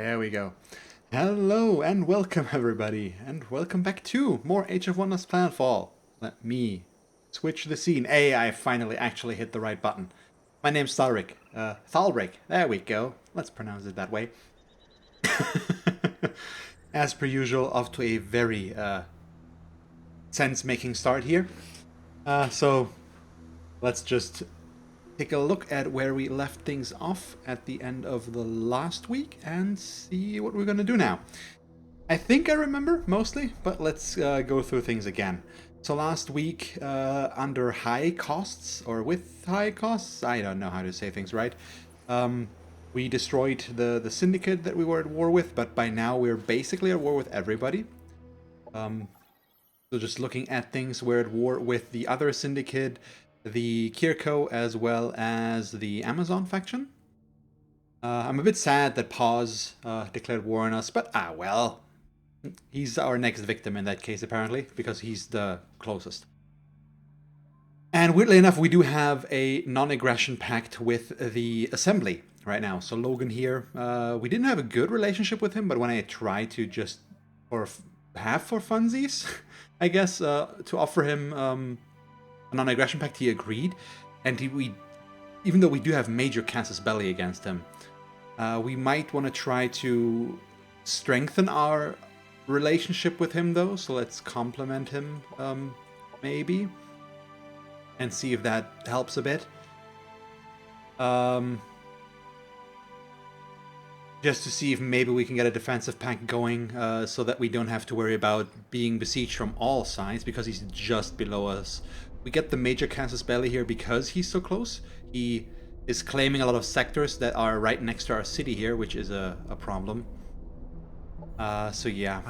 There we go. Hello and welcome everybody, and welcome back to more Age of Wonders Planetfall. Let me switch the scene. I finally actually hit the right button. My name's Thalric. Thalric. There we go. Let's pronounce it that way. As per usual, off to a very sense-making start here. So let's just take a look at where we left things off at the end of the last week and see what we're going to do now. I think I remember mostly, but let's go through things again. So last week, under high costs, or with high costs, I don't know how to say things right, we destroyed the syndicate that we were at war with, but by now we're basically at war with everybody. So just looking at things, we're at war with the other syndicate, the Kir'ko, as well as the Amazon faction. I'm a bit sad that Paz declared war on us, but well, he's our next victim in that case apparently, because he's the closest. And weirdly enough, we do have a non-aggression pact with the Assembly right now. So Logan here, we didn't have a good relationship with him, but when I tried to just have for funsies, I guess, to offer him a non-aggression pact, he agreed, and even though we do have major casus belli against him, we might want to try to strengthen our relationship with him though, so let's compliment him, maybe, and see if that helps a bit. Just to see if maybe we can get a defensive pact going, so that we don't have to worry about being besieged from all sides, because he's just below us. We get the major casus belli here because he's so close. He is claiming a lot of sectors that are right next to our city here, which is a problem. So yeah.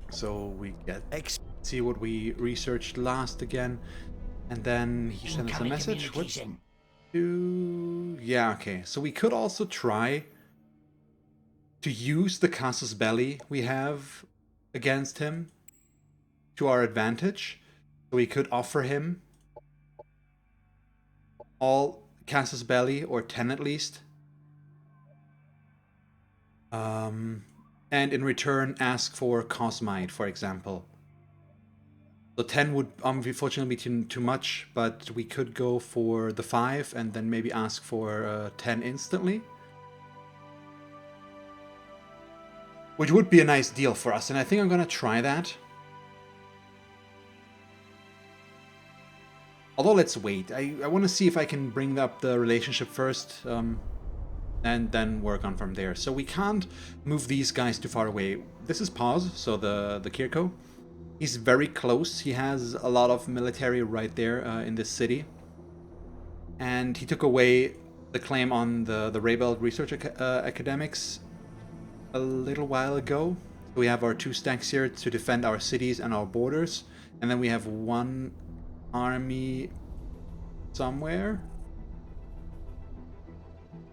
So we get see what we researched last again, and then he sent us a message. What do? Yeah, okay. So we could also try to use the casus belli we have against him to our advantage. So we could offer him all casus belli, or 10 at least. And in return ask for Cosmite, for example. So 10 would unfortunately be too much, but we could go for the 5 and then maybe ask for 10 instantly. Which would be a nice deal for us, and I think I'm gonna try that. Although let's wait. I want to see if I can bring up the relationship first, and then work on from there. So we can't move these guys too far away. This is Paz, so the Kir'ko. He's very close. He has a lot of military right there in this city. And he took away the claim on the Rebel Research Academics a little while ago. So we have our 2 stacks here to defend our cities and our borders. And then we have 1 army somewhere.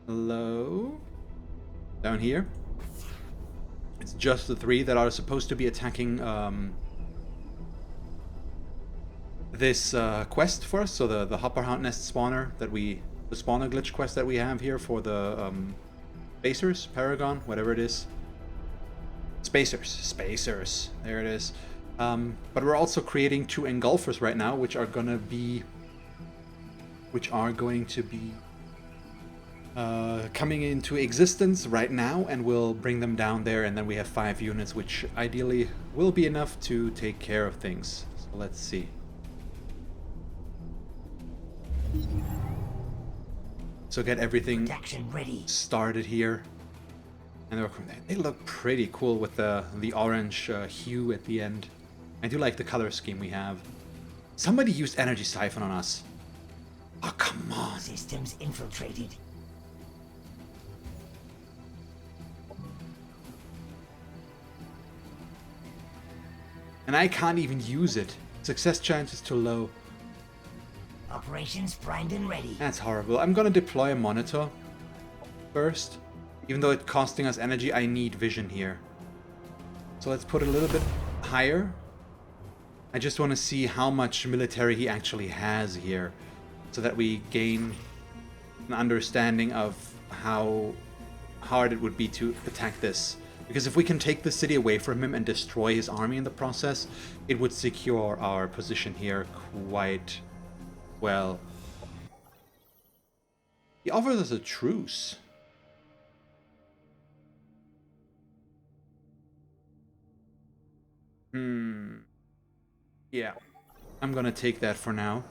Hello? Down here. It's just the 3 that are supposed to be attacking this quest for us. So the Hopper Hound Nest spawner that the spawner glitch quest that we have here for the Spacers, Paragon, whatever it is. Spacers. There it is. But we're also creating 2 engulfers right now, which are going to be coming into existence right now, and we'll bring them down there, and then we have 5 units, which ideally will be enough to take care of things. So let's see. So get everything ready, started here. And they look pretty cool with the orange hue at the end. I do like the color scheme we have. Somebody used energy siphon on us. Oh, come on. Systems infiltrated. And I can't even use it. Success chance is too low. Operations primed and ready. That's horrible. I'm gonna deploy a monitor first. Even though it's costing us energy, I need vision here. So let's put it a little bit higher. I just want to see how much military he actually has here, so that we gain an understanding of how hard it would be to attack this. Because if we can take the city away from him and destroy his army in the process, it would secure our position here quite well. He offers us a truce. Yeah. I'm gonna take that for now.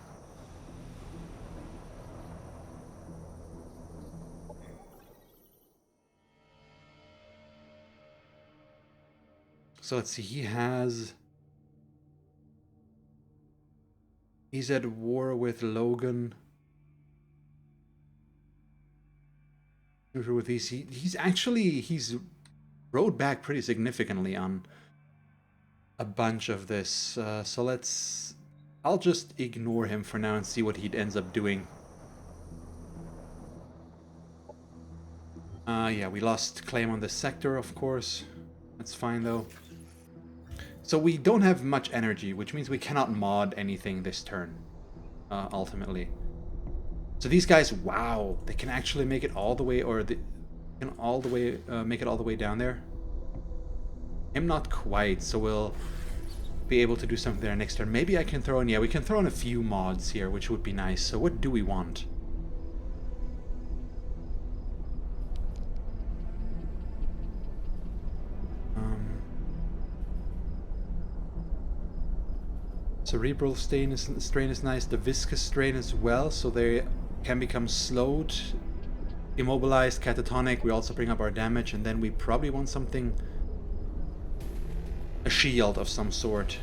So let's see, he's at war with Logan. With these, he's rode back pretty significantly on a bunch of this. So I'll just ignore him for now and see what he ends up doing. Yeah, we lost claim on this sector, of course. That's fine though. So we don't have much energy, which means we cannot mod anything this turn, ultimately. So these guys, wow, they can actually make it all the way, or they can all the way, make it all the way down there. I'm not quite, so we'll be able to do something there next turn. Maybe I can throw in, yeah, we can throw in a few mods here, which would be nice. So what do we want? Cerebral strain is nice, the viscous strain as well, so they can become slowed, immobilized, catatonic. We also bring up our damage, and then we probably want something, a shield of some sort.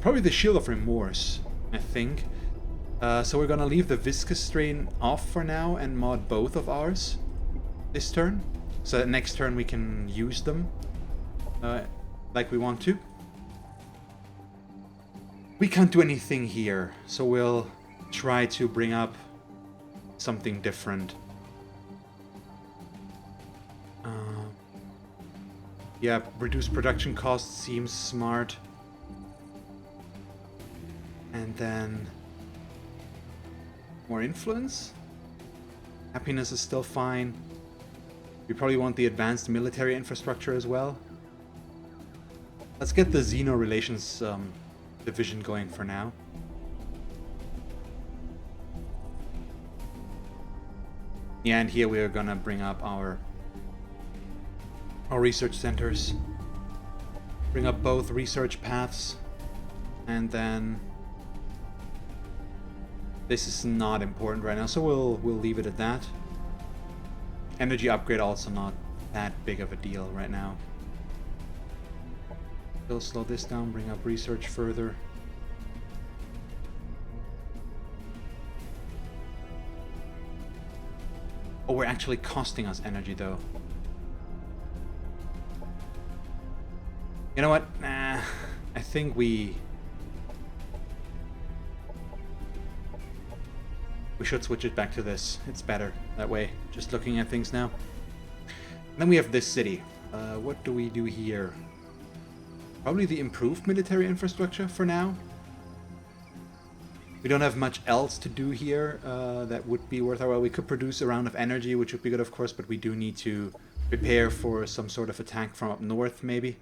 Probably the Shield of Remorse, I think. So we're gonna leave the viscous strain off for now and mod both of ours this turn, so that next turn we can use them like we want to. We can't do anything here, so we'll try to bring up something different. Yeah, reduce production costs seems smart. And then more influence. Happiness is still fine. We probably want the advanced military infrastructure as well. Let's get the Xeno Relations division going for now. Yeah, and here we are gonna bring up our research centers. Bring up both research paths, and then this is not important right now, so we'll leave it at that. Energy upgrade also not that big of a deal right now. We'll slow this down, bring up research further. Oh, we're actually costing us energy though. You know what? Nah, I think we should switch it back to this. It's better that way, just looking at things now. And then we have this city. What do we do here? Probably the improved military infrastructure for now. We don't have much else to do here that would be worth our while. We could produce a round of energy, which would be good, of course, but we do need to prepare for some sort of attack from up north, maybe.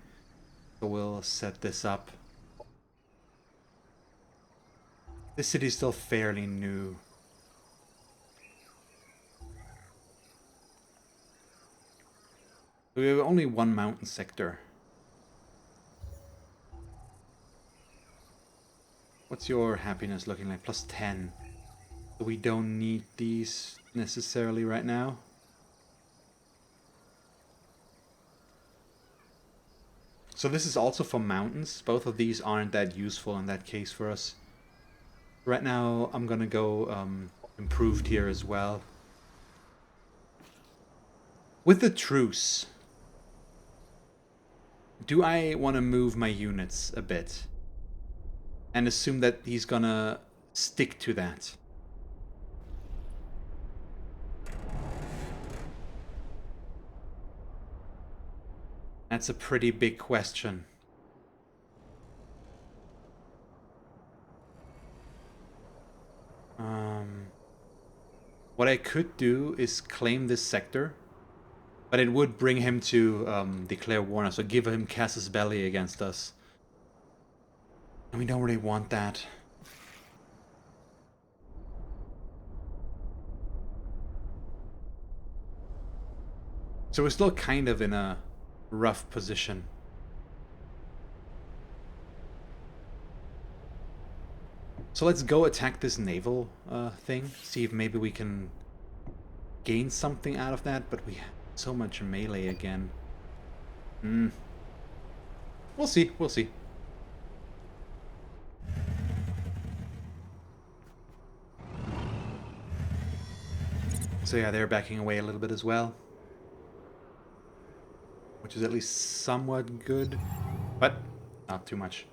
So we'll set this up. This city is still fairly new. We have only one mountain sector. What's your happiness looking like? Plus 10. So we don't need these necessarily right now. So this is also for mountains. Both of these aren't that useful in that case for us. Right now I'm gonna go improved here as well. With the truce, do I want to move my units a bit? And assume that he's gonna stick to that? That's a pretty big question. What I could do is claim this sector, but it would bring him to declare war on us, so give him Casus Belli against us. And we don't really want that. So we're still kind of in a rough position. So let's go attack this naval thing, see if maybe we can gain something out of that, but we have so much melee again. We'll see, we'll see. So yeah, they're backing away a little bit as well, which is at least somewhat good, but not too much.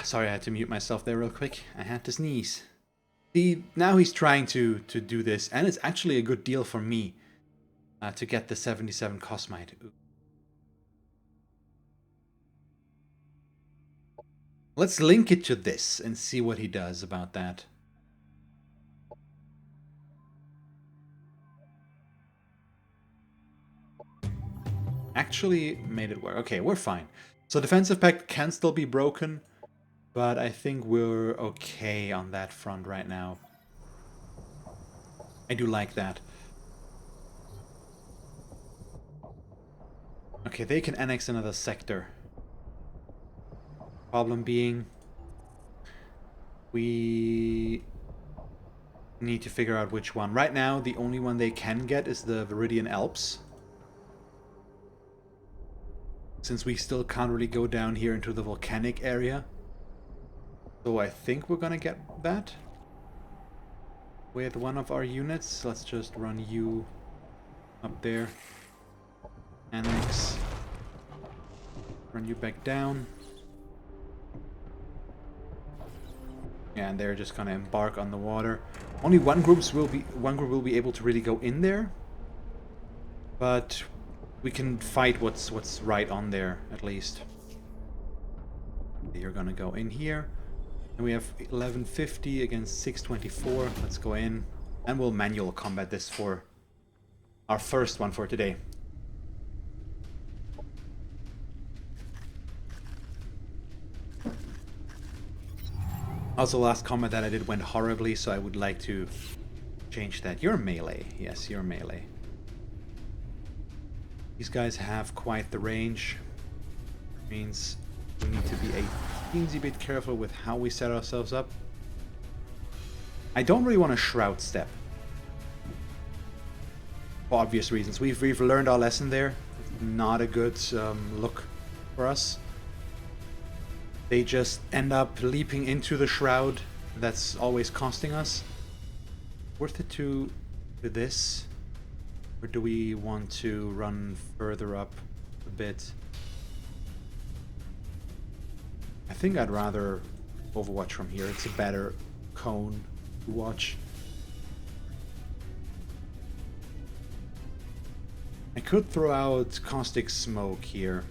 Sorry, I had to mute myself there real quick. I had to sneeze. See, now he's trying to do this, and it's actually a good deal for me to get the 77 Cosmite. Ooh. Let's link it to this and see what he does about that. Actually made it work. Okay, we're fine. So defensive pact can still be broken, but I think we're okay on that front right now. I do like that. Okay, they can annex another sector. Problem being, we need to figure out which one. Right now, the only one they can get is the Viridian Alps. Since we still can't really go down here into the volcanic area. So I think we're gonna get that with one of our units. Let's just run you up there. Annex. Run you back down. Yeah, and they're just gonna embark on the water. Only one group will be able to really go in there. But we can fight what's right on there, at least. You're gonna go in here. And we have 1150 against 624. Let's go in. And we'll manual combat this for our first one for today. Also, last combat that I did went horribly, so I would like to change that. You're melee. Yes, you're melee. These guys have quite the range. Means we need to be a teensy bit careful with how we set ourselves up. I don't really want to shroud step. For obvious reasons. We've learned our lesson there. Not a good look for us. They just end up leaping into the shroud. That's always costing us. Worth it to do this? Or do we want to run further up a bit? I think I'd rather overwatch from here. It's a better cone to watch. I could throw out caustic smoke here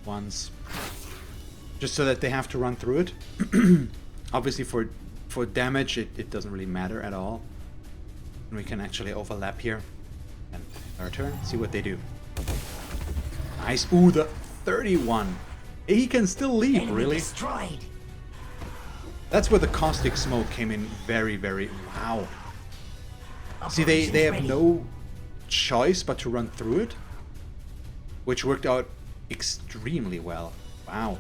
once. Just so that they have to run through it. Obviously for damage it doesn't really matter at all. And we can actually overlap here. And our turn, see what they do. Nice. Ooh, the 31. He can still leave, Enemy really? destroyed. That's where the caustic smoke came in very, very... Wow. See, they have ready. no choice but to run through it. Which worked out extremely well. Wow.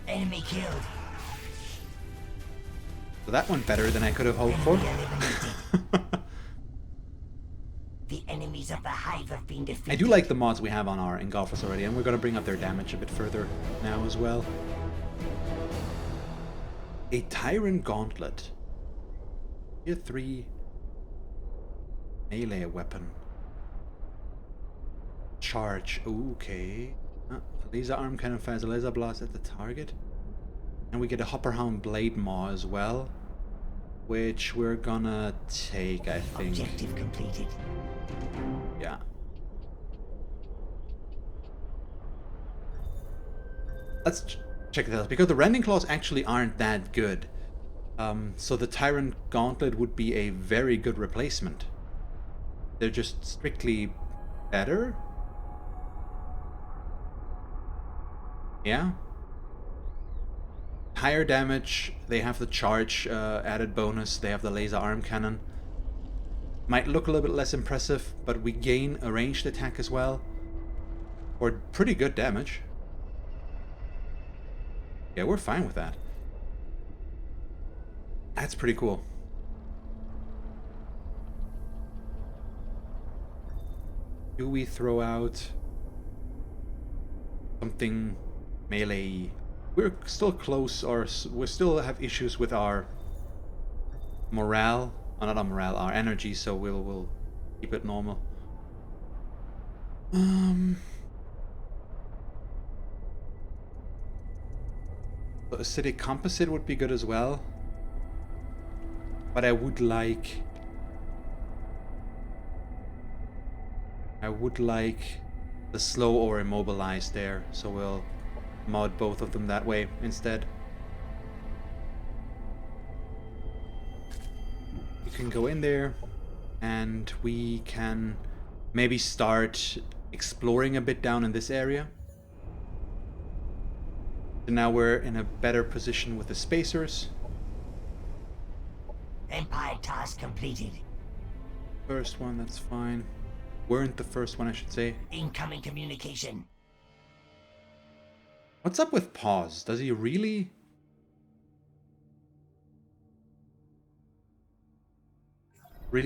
Enemy killed. So that went better than I could have hoped for. Enemy eliminated. The enemies of the hive have been defeated. I do like the mods we have on our engulfers already, and we're going to bring up their damage a bit further now as well. A Tyrant Gauntlet. Tier 3 melee weapon. Charge. Ooh, okay. Laser arm cannon fires a laser blast at the target. And we get a Hopperhound Blade Maw as well. which we're gonna take, I think. Objective completed. Yeah. Let's check this out, because the Rending Claws actually aren't that good. So the Tyrant Gauntlet would be a very good replacement. They're just strictly better. Yeah. Higher damage, they have the charge added bonus, they have the laser arm cannon. Might look a little bit less impressive, but we gain a ranged attack as well. Or pretty good damage. Yeah, we're fine with that. That's pretty cool. Do we throw out something melee? We're still close, or we still have issues with our morale. Oh, not our morale, our energy, so we'll keep it normal. So acidic composite would be good as well. But I would like the slow or immobilized there, so we'll mod both of them that way instead. You can go in there and we can maybe start exploring a bit down in this area. So now we're in a better position with the spacers. Empire task completed. First one, that's fine. Weren't the first one, I should say. Incoming communication. What's up with Pause? Does he really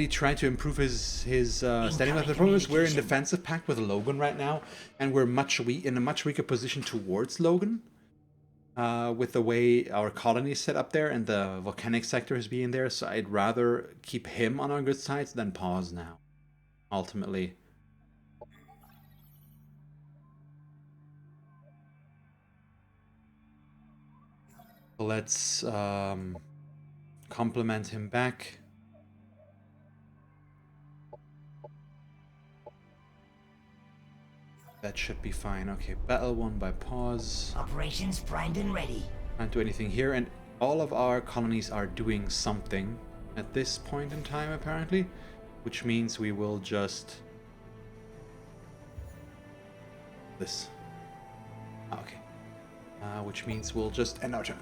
try to improve his standing with the opponents? We're in defensive pact with Logan right now, and we're in a much weaker position towards Logan. With the way our colony is set up there and the volcanic sector is being there, so I'd rather keep him on our good sides than Pause now, ultimately. Let's compliment him back. That should be fine. Okay, battle won by Pause. Operations primed and ready. Can't do anything here, and all of our colonies are doing something at this point in time, apparently, which means we will just... this. Okay. Which means we'll just end our turn.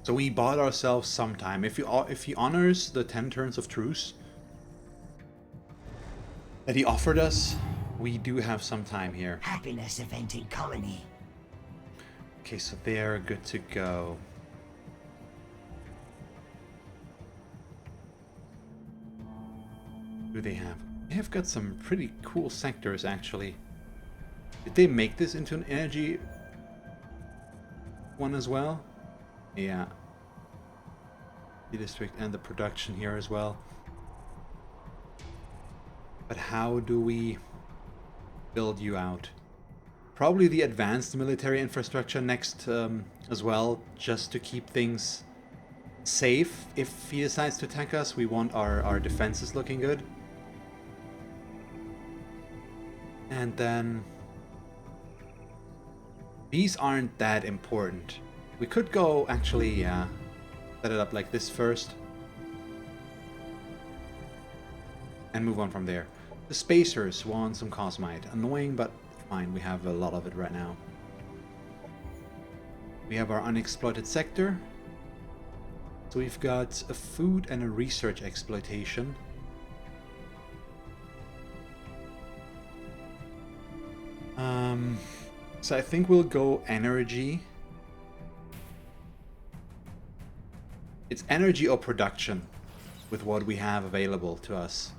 So we bought ourselves some time. If he honors the 10 turns of truce that he offered us, we do have some time here. Happiness event in colony. Okay, so they're good to go. Who do they have? They have got some pretty cool sectors, actually. Did they make this into an energy one as well? Yeah. The district and the production here as well. But how do we build you out? Probably the advanced military infrastructure next as well, just to keep things safe. If he decides to attack us, we want our defenses looking good. And then these aren't that important. We could go, actually, yeah, set it up like this first. And move on from there. The spacers want some cosmite. Annoying, but fine, we have a lot of it right now. We have our unexploited sector. So we've got a food and a research exploitation. So I think we'll go energy. It's energy or production with what we have available to us.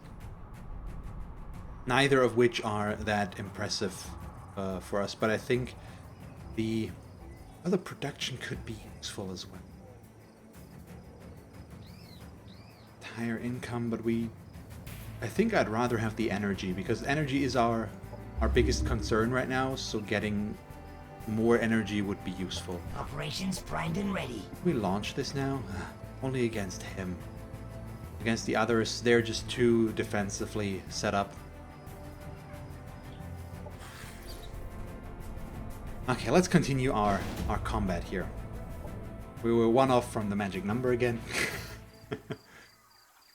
Neither of which are that impressive for us, but I think the other production could be useful as well. higher income, but I think I'd rather have the energy, because energy is our biggest concern right now, so getting more energy would be useful. Operations primed and ready. We launch this now? Only against him. Against the others, they're just too defensively set up. Okay, let's continue our combat here. We were one off from the magic number again.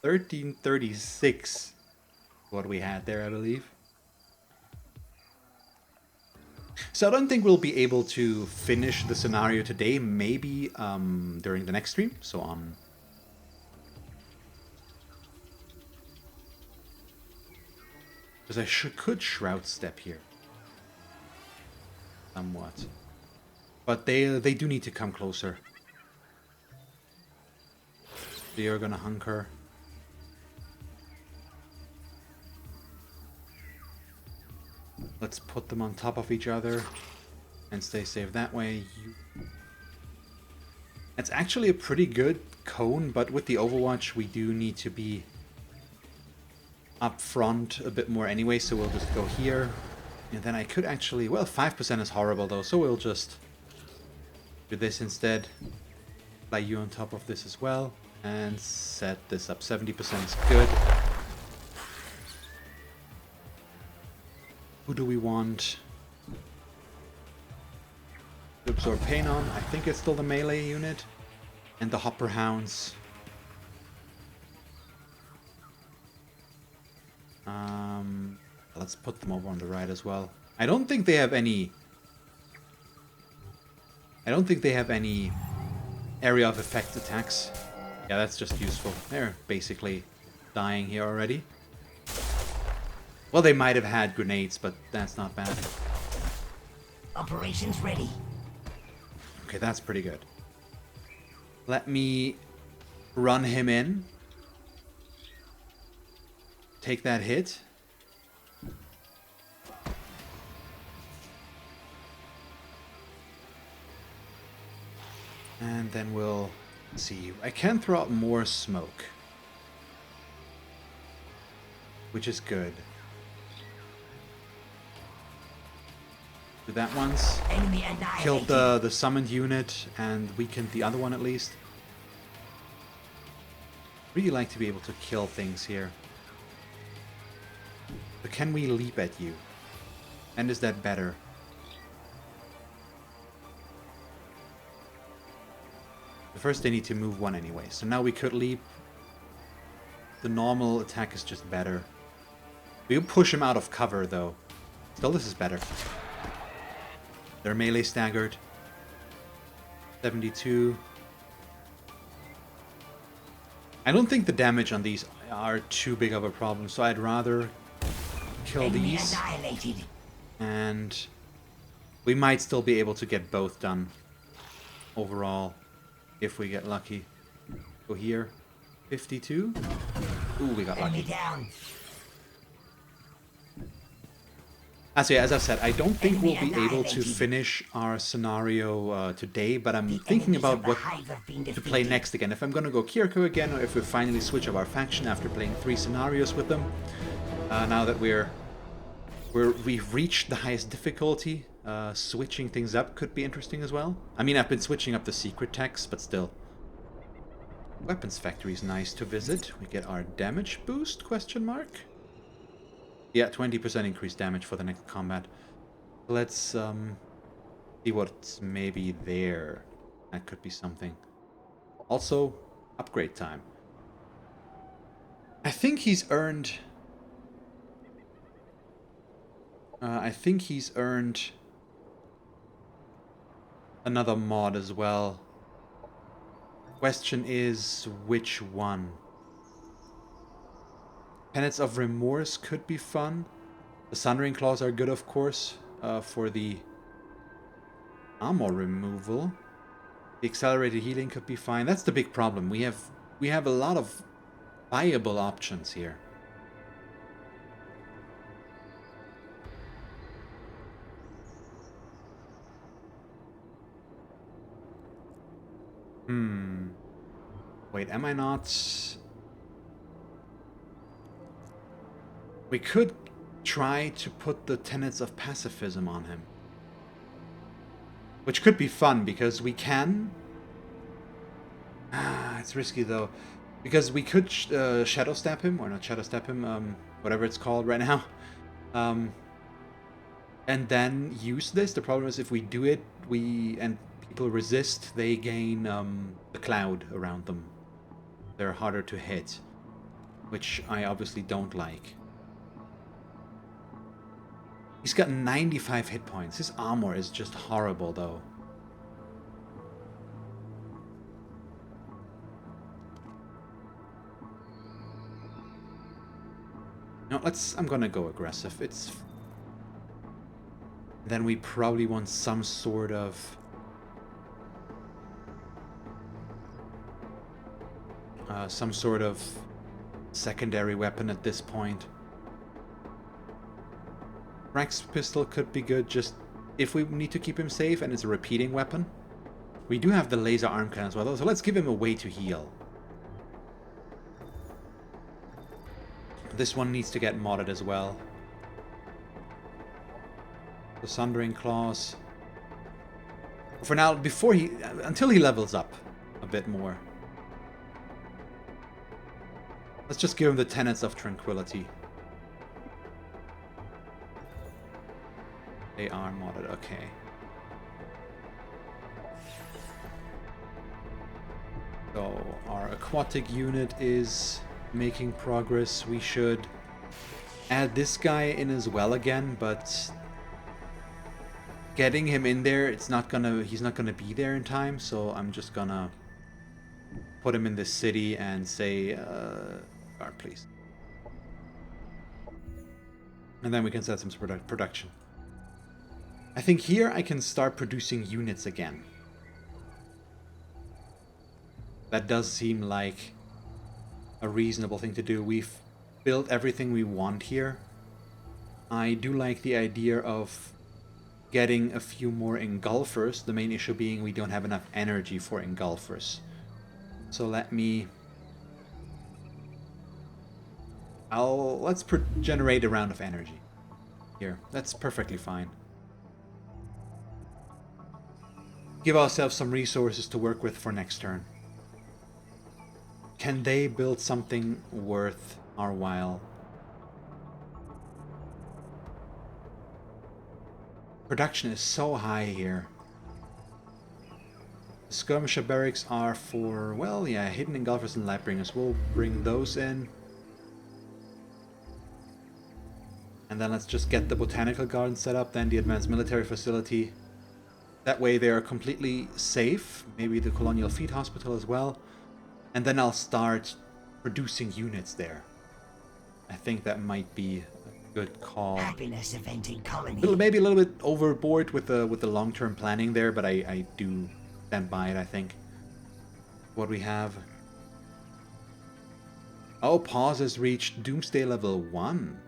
1336 what we had there, I believe. So I don't think we'll be able to finish the scenario today, maybe during the next stream, so on. Because I could Shroud Step here. Somewhat. But they do need to come closer. They are gonna hunker. Let's put them on top of each other and stay safe that way. It's actually a pretty good cone, but with the Overwatch we do need to be up front a bit more anyway, so we'll just go here. And then I could actually... Well, 5% is horrible though, so we'll just do this instead. Lay you on top of this as well. And set this up. 70% is good. Who do we want to absorb pain on? I think it's still the melee unit. And the Hopper Hounds. Let's put them over on the right as well. I don't think they have any area of effect attacks. Yeah, that's just useful. They're basically dying here already. Well, they might have had grenades, but that's not bad. Operations ready. Okay, that's pretty good. Let me run him in. Take that hit. And then we'll see. I can throw out more smoke, which is good. Do that once. Enemy annihilated. Killed the summoned unit and weakened the other one at least. Really like to be able to kill things here. But can we leap at you? And is that better? First they need to move one anyway, so now we could leap. The normal attack is just better. We could push him out of cover though. Still, this is better. They're melee staggered. 72. I don't think the damage on these are too big of a problem, so I'd rather kill Enemy these. annihilated. And we might still be able to get both done overall. If we get lucky. Go here. 52. Ooh, we got Enemy lucky. down. So yeah, as I've said, I don't think we'll Enemy be able to annihilated. finish our scenario today, but I'm The thinking enemies about of the what hive have been to play defeated. next again. If I'm gonna go Kir'ko again, or if we finally switch up our faction after playing 3 scenarios with them. Now that we've reached the highest difficulty, switching things up could be interesting as well. I mean, I've been switching up the secret techs, but still. Weapons factory is nice to visit. We get our damage boost, question mark? Yeah, 20% increased damage for the next combat. Let's see what's maybe there. That could be something. Also, upgrade time. I think he's earned... another mod as well. Question is, which one? Penance of Remorse could be fun. The Sundering Claws are good, of course, for the armor removal. The accelerated healing could be fine. That's the big problem. We have a lot of viable options here. Wait, am I not... We could try to put the tenets of pacifism on him. Which could be fun, because we can... it's risky, though. Because we could shadow step him, or not shadow step him, whatever it's called right now. And then use this. The problem is if we do it, and people resist, they gain the cloud around them. They're harder to hit, which I obviously don't like. He's got 95 hit points. His armor is just horrible, though. No, I'm gonna go aggressive. Then we probably want some sort of... secondary weapon at this point. Frax pistol could be good, just if we need to keep him safe and it's a repeating weapon. We do have the laser arm cannon as well, though, so let's give him a way to heal. This one needs to get modded as well. The Sundering Claws. For now, until he levels up a bit more. Let's just give him the Tenets of Tranquility. They are modded, okay. So, our aquatic unit is making progress. We should add this guy in as well again, but getting him in there, he's not gonna be there in time, so I'm just gonna put him in this city and say, guard please. And then we can set some production. I think here I can start producing units again. That does seem like a reasonable thing to do. We've built everything we want here. I do like the idea of getting a few more engulfers, the main issue being we don't have enough energy for engulfers. So let's generate a round of energy. Here, that's perfectly fine. Give ourselves some resources to work with for next turn. Can they build something worth our while? Production is so high here. The skirmisher barracks are for, well, yeah, hidden engulfers and lightbringers. We'll bring those in. And then let's just get the botanical garden set up, then the advanced military facility. That way they are completely safe. Maybe the colonial feed hospital as well. And then I'll start producing units there. I think that might be a good call. Happiness event in colony. Maybe a little bit overboard with the long-term planning there, but I do stand by it, I think. What we have. Oh, Pause has reached Doomsday level 1.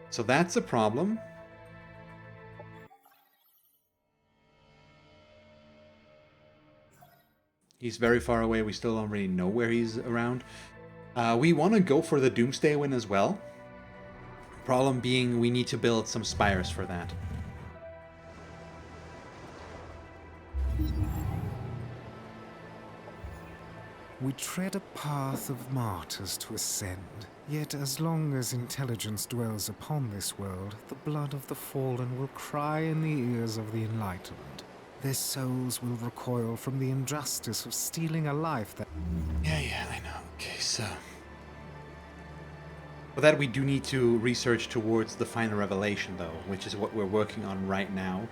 So that's a problem. He's very far away. We still don't really know where he's around. We want to go for the Doomsday win as well. Problem being, we need to build some spires for that. We tread a path of martyrs to ascend. Yet as long as intelligence dwells upon this world, the blood of the fallen will cry in the ears of the enlightened. Their souls will recoil from the injustice of stealing a life that... Yeah, I know. Okay, so... For that we do need to research towards the final revelation, though, which is what we're working on right now.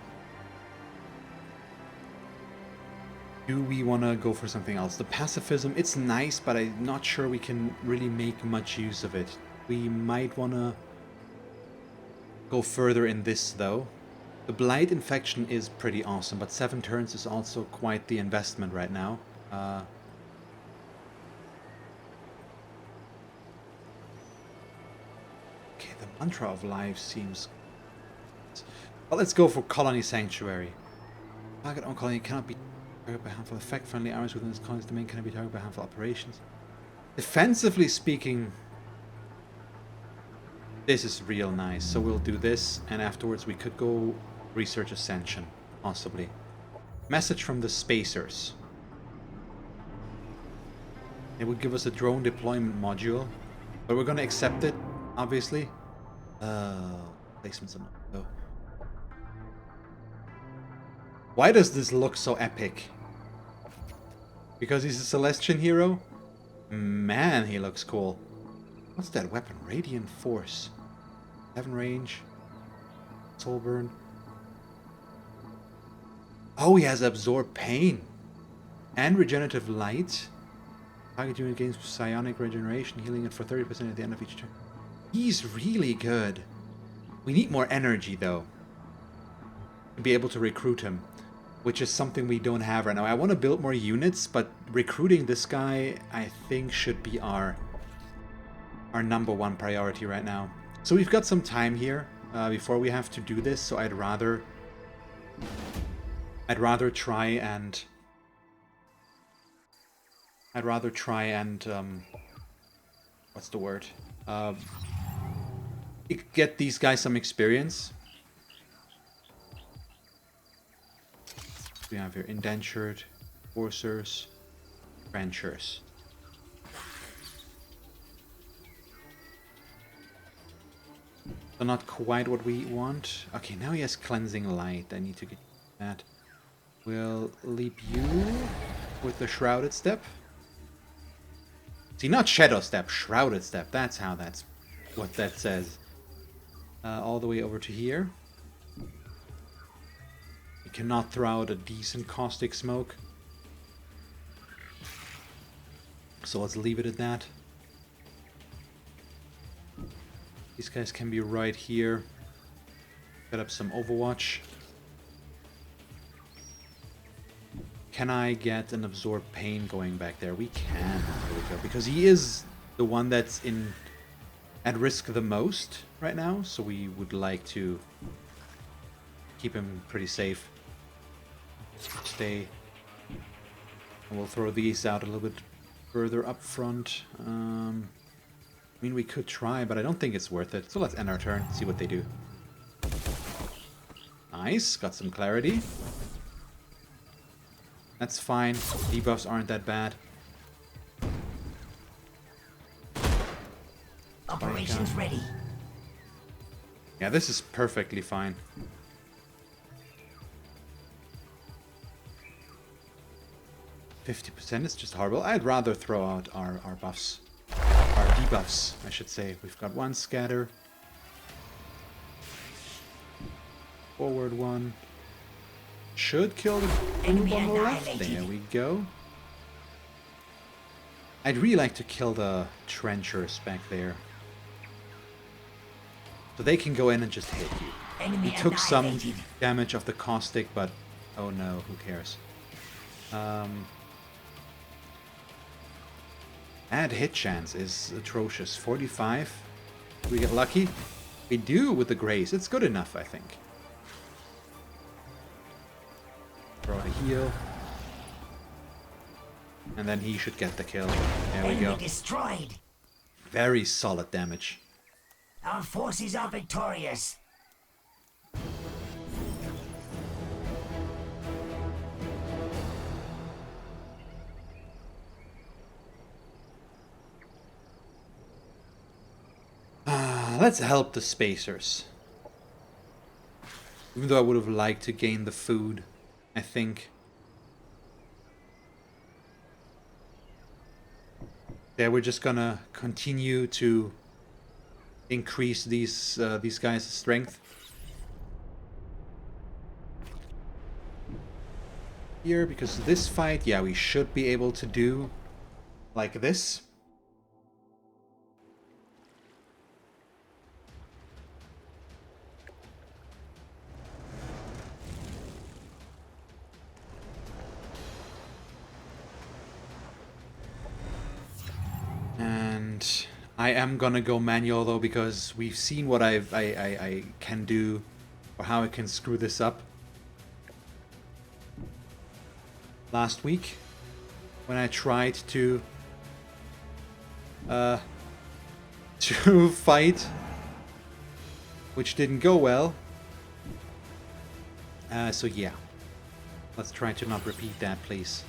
Do we want to go for something else? The pacifism, it's nice, but I'm not sure we can really make much use of it. We might want to go further in this, though. The Blight Infection is pretty awesome, but 7 turns is also quite the investment right now. Okay, the Mantra of Life seems... Well, let's go for Colony Sanctuary. Target on colony cannot be Target by handful effect. Friendly arrows within this colony's domain can be targeted by handful operations. Defensively speaking, this is real nice. So we'll do this, and afterwards we could go research Ascension, possibly. Message from the Spacers. It would give us a drone deployment module, but we're gonna accept it, obviously. Placements on though. Why does this look so epic? Because he's a Celestian hero? Man, he looks cool. What's that weapon? Radiant Force. 7 range. Soul burn. Oh, he has Absorb Pain. And Regenerative Light. Target unit gains psionic regeneration, healing it for 30% at the end of each turn. He's really good. We need more energy, though, to be able to recruit him, which is something we don't have right now. I want to build more units, but recruiting this guy, I think, should be our #1 priority right now. So we've got some time here before we have to do this. So I'd rather try and what's the word? Get these guys some experience. We have here indentured, forcers, trenchers. So not quite what we want. Okay, now he has cleansing light. I need to get that. We'll leap you with the shrouded step. See, not shadow step, shrouded step. That's what that says. All the way over to here. We cannot throw out a decent caustic smoke. So let's leave it at that. These guys can be right here. Set up some Overwatch. Can I get an Absorb Pain going back there? We can. There we go. Because he is the one that's at risk the most right now. So we would like to keep him pretty safe. Stay. And we'll throw these out a little bit further up front. I mean, we could try, but I don't think it's worth it. So let's end our turn, see what they do. Nice, got some clarity. That's fine. Debuffs aren't that bad. Operations ready. Yeah, this is perfectly fine. %, is just horrible. I'd rather throw out our buffs. Our debuffs, I should say. We've got 1 scatter. Forward 1. Should kill the group on the left. There we go. I'd really like to kill the trenchers back there. So they can go in and just hit you. Enemy We took some annihilated. damage of the caustic, but oh no, who cares? Add hit chance is atrocious. 45. Do we get lucky? We do with the grace. It's good enough, I think. Throw a heal. And then he should get the kill. There we Enemy go. destroyed. Very solid damage. Our forces are victorious. Let's help the Spacers. Even though I would have liked to gain the food, I think. Yeah, we're just gonna continue to increase these guys' strength. Here, because this fight, yeah, we should be able to do like this. And I am gonna go manual though, because we've seen what I can do, or how I can screw this up. last week when I tried to to fight, which didn't go well. So yeah, let's try to not repeat that, please.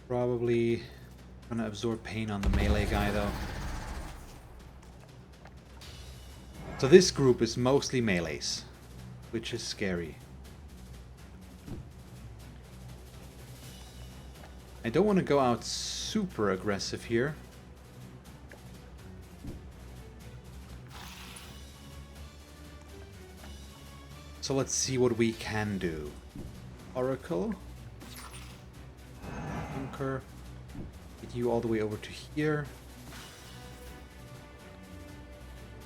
Probably gonna absorb pain on the melee guy though. So this group is mostly melees, which is scary. I don't want to go out super aggressive here. So let's see what we can do. Oracle. Bunker. Get you all the way over to here.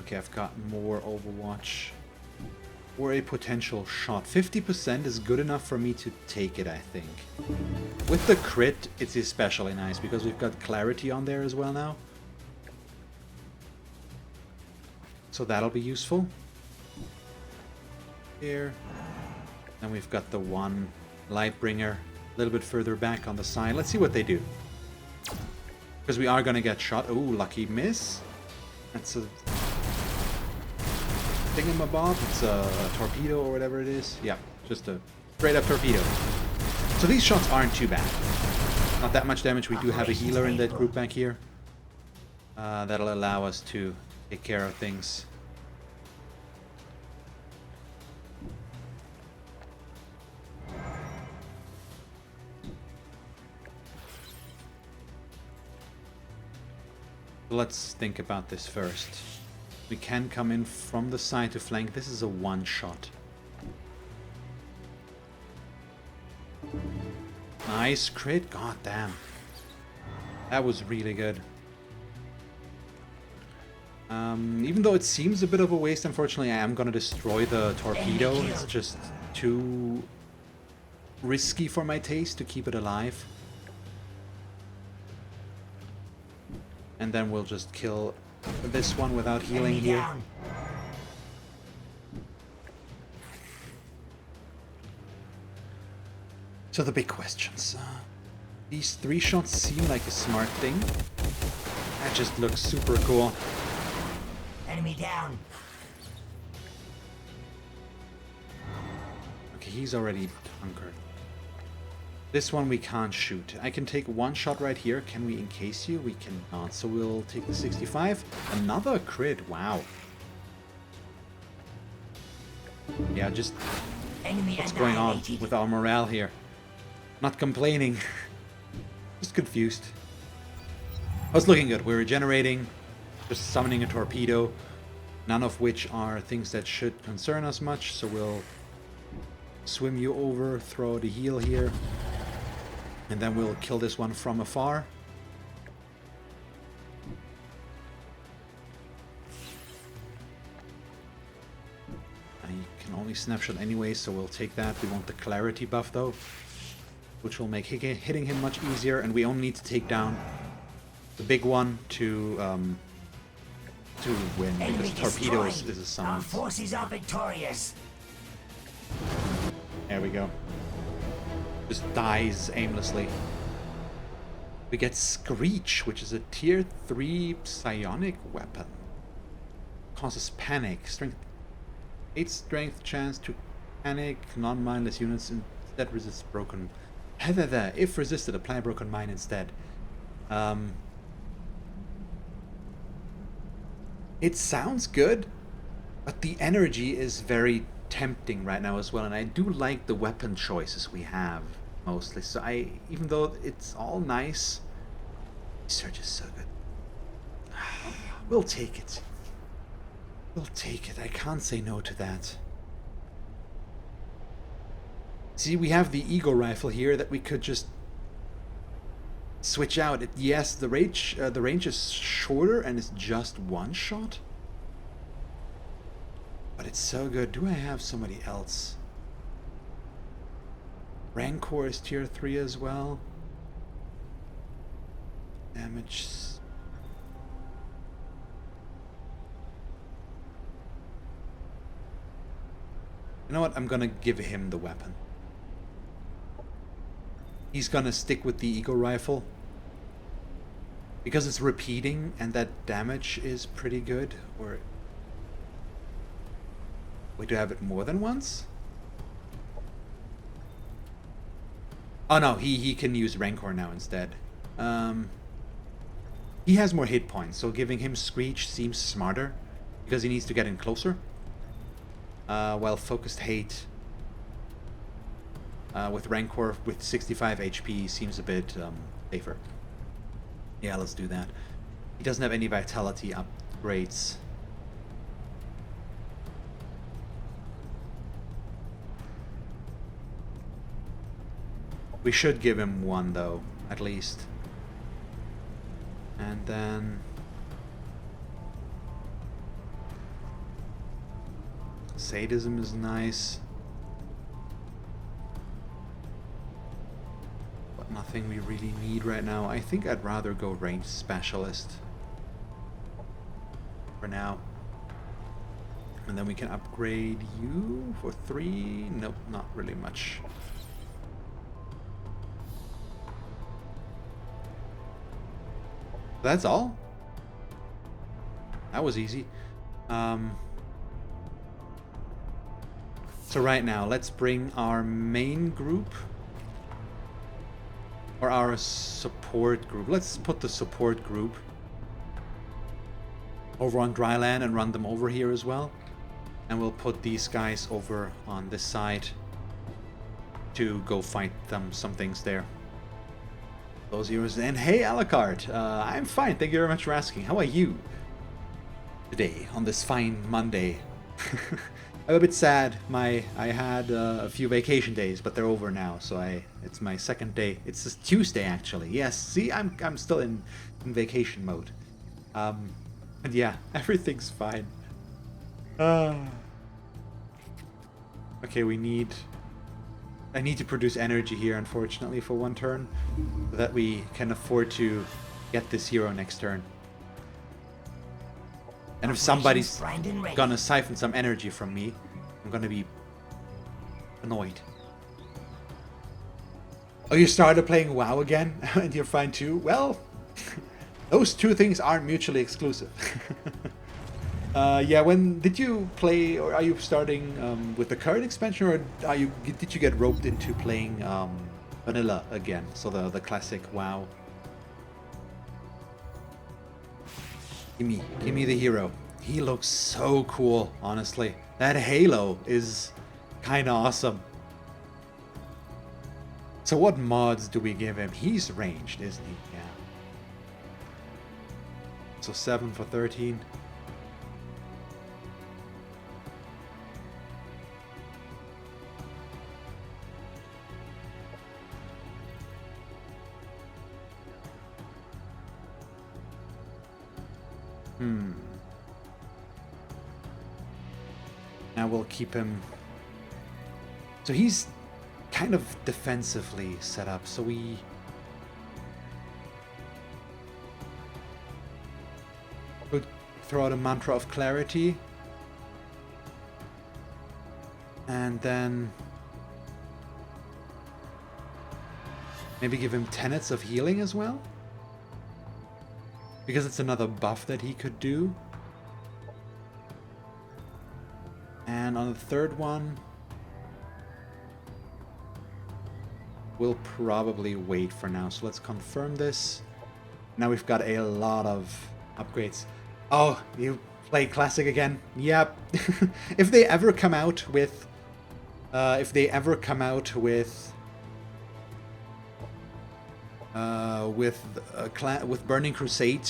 Okay, I've got more Overwatch. Or a potential shot. 50% is good enough for me to take it, I think. With the crit, it's especially nice because we've got clarity on there as well now. So that'll be useful. Here. Then we've got the one Lightbringer a little bit further back on the side. Let's see what they do. Because we are going to get shot. Oh, lucky miss. That's a thingamabob. It's a torpedo or whatever it is. Yeah, just a straight up torpedo. So these shots aren't too bad. Not that much damage. We do have a healer in that group back here. That'll allow us to take care of things. Let's think about this first. We can come in from the side to flank. This is a one-shot. Nice crit. God damn. That was really good. Even though it seems a bit of a waste, unfortunately, I am going to destroy the torpedo. It's just too risky for my taste to keep it alive. And then we'll just kill this one without healing here. So the big questions. These 3 shots seem like a smart thing. That just looks super cool. Enemy down. Okay, he's already bunkered. This one we can't shoot. I can take one shot right here. Can we encase you? We cannot. So we'll take the 65. Another crit. Wow. Yeah, just what's going on with our morale here? Not complaining. Just confused. Oh, it's looking good. We're regenerating. Just summoning a torpedo. None of which are things that should concern us much. So we'll swim you over, throw the heal here. And then we'll kill this one from afar. I can only snapshot anyway, so we'll take that. We want the clarity buff though, which will make hitting him much easier. And we only need to take down the big one to win, because torpedo is a summon. Our forces are victorious. There we go. Just dies aimlessly. We get Screech, which is a tier 3 psionic weapon. Causes panic. Strength 8 strength chance to panic. Non-mindless units instead resist broken. If resisted, apply broken mind instead. It sounds good, but the energy is very tempting right now as well, and I do like the weapon choices we have mostly. So even though it's all nice, research is so good. We'll take it. We'll take it. I can't say no to that. See, we have the Eagle rifle here that we could just switch out. Yes, the range is shorter and it's just one shot. But it's so good. Do I have somebody else? Rancor is tier 3 as well. Damage. You know what? I'm gonna give him the weapon. he's gonna stick with the Eagle Rifle. Because it's repeating and that damage is pretty good. Or wait, do I have it more than once? Oh no, he can use Rancor now instead. He has more hit points, so giving him Screech seems smarter because he needs to get in closer. While Focused Hate with Rancor with 65 HP seems a bit safer. Yeah, let's do that. He doesn't have any Vitality upgrades. We should give him one though, at least. And then Sadism is nice. But nothing we really need right now. I think I'd rather go Ranged Specialist for now. And then we can upgrade you for 3. Nope, not really much. That's all? That was easy. So right now, let's bring our main group. Or our support group. Let's put the support group over on Dryland and run them over here as well. And we'll put these guys over on this side to go fight them some things there. Those heroes. And hey, Alucard, I'm fine. Thank you very much for asking. How are you today on this fine Monday? I'm a bit sad. I had a few vacation days, but they're over now. So it's my second day. It's just Tuesday actually. Yes. See, I'm still in vacation mode. And yeah, everything's fine. Okay, I need to produce energy here, unfortunately, for one turn, so that we can afford to get this hero next turn. And if somebody's gonna siphon some energy from me, I'm gonna be annoyed. Oh, you started playing WoW again, and you're fine too? Well, those two things aren't mutually exclusive. Yeah, when did you play, or are you starting with the current expansion, or did you get roped into playing vanilla again? So the classic WoW. Give me the hero. He looks so cool, honestly. That halo is kind of awesome. So what mods do we give him? He's ranged, isn't he? Yeah. So 7 for 13. Now we'll keep him. So he's kind of defensively set up, so we could throw out a Mantra of Clarity. And then maybe give him Tenets of Healing as well. Because it's another buff that he could do. And on the third one, we'll probably wait for now. So let's confirm this. Now we've got a lot of upgrades. Oh, you play Classic again? Yep. If they ever come out with with Burning Crusade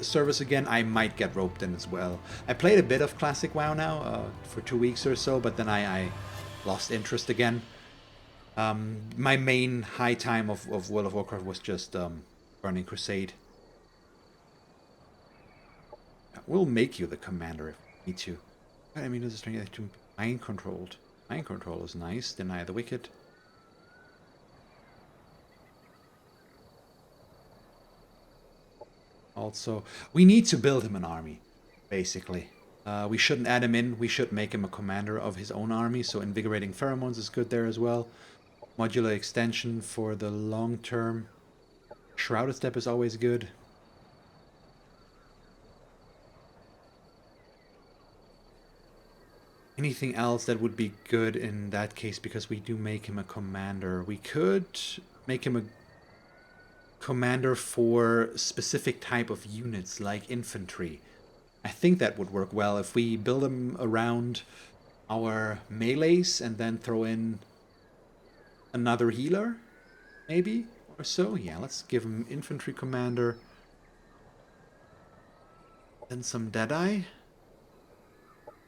service again, I might get roped in as well. I played a bit of Classic WoW now for 2 weeks or so, but then I lost interest again. My main high time of World of Warcraft was just Burning Crusade. We'll make you the commander if we need to. I mean, this is trying to mind controlled. Mind control is nice. Deny the wicked. Also, we need to build him an army, basically. We shouldn't add him in. We should make him a commander of his own army. So invigorating pheromones is good there as well. modular extension for the long term. Shrouded Step is always good. Anything else that would be good in that case, because we do make him a commander. We could make him a commander for specific type of units like infantry. I think that would work well if we build him around our melees and then throw in another healer, maybe, or so. Yeah, let's give him infantry commander. Then some Deadeye.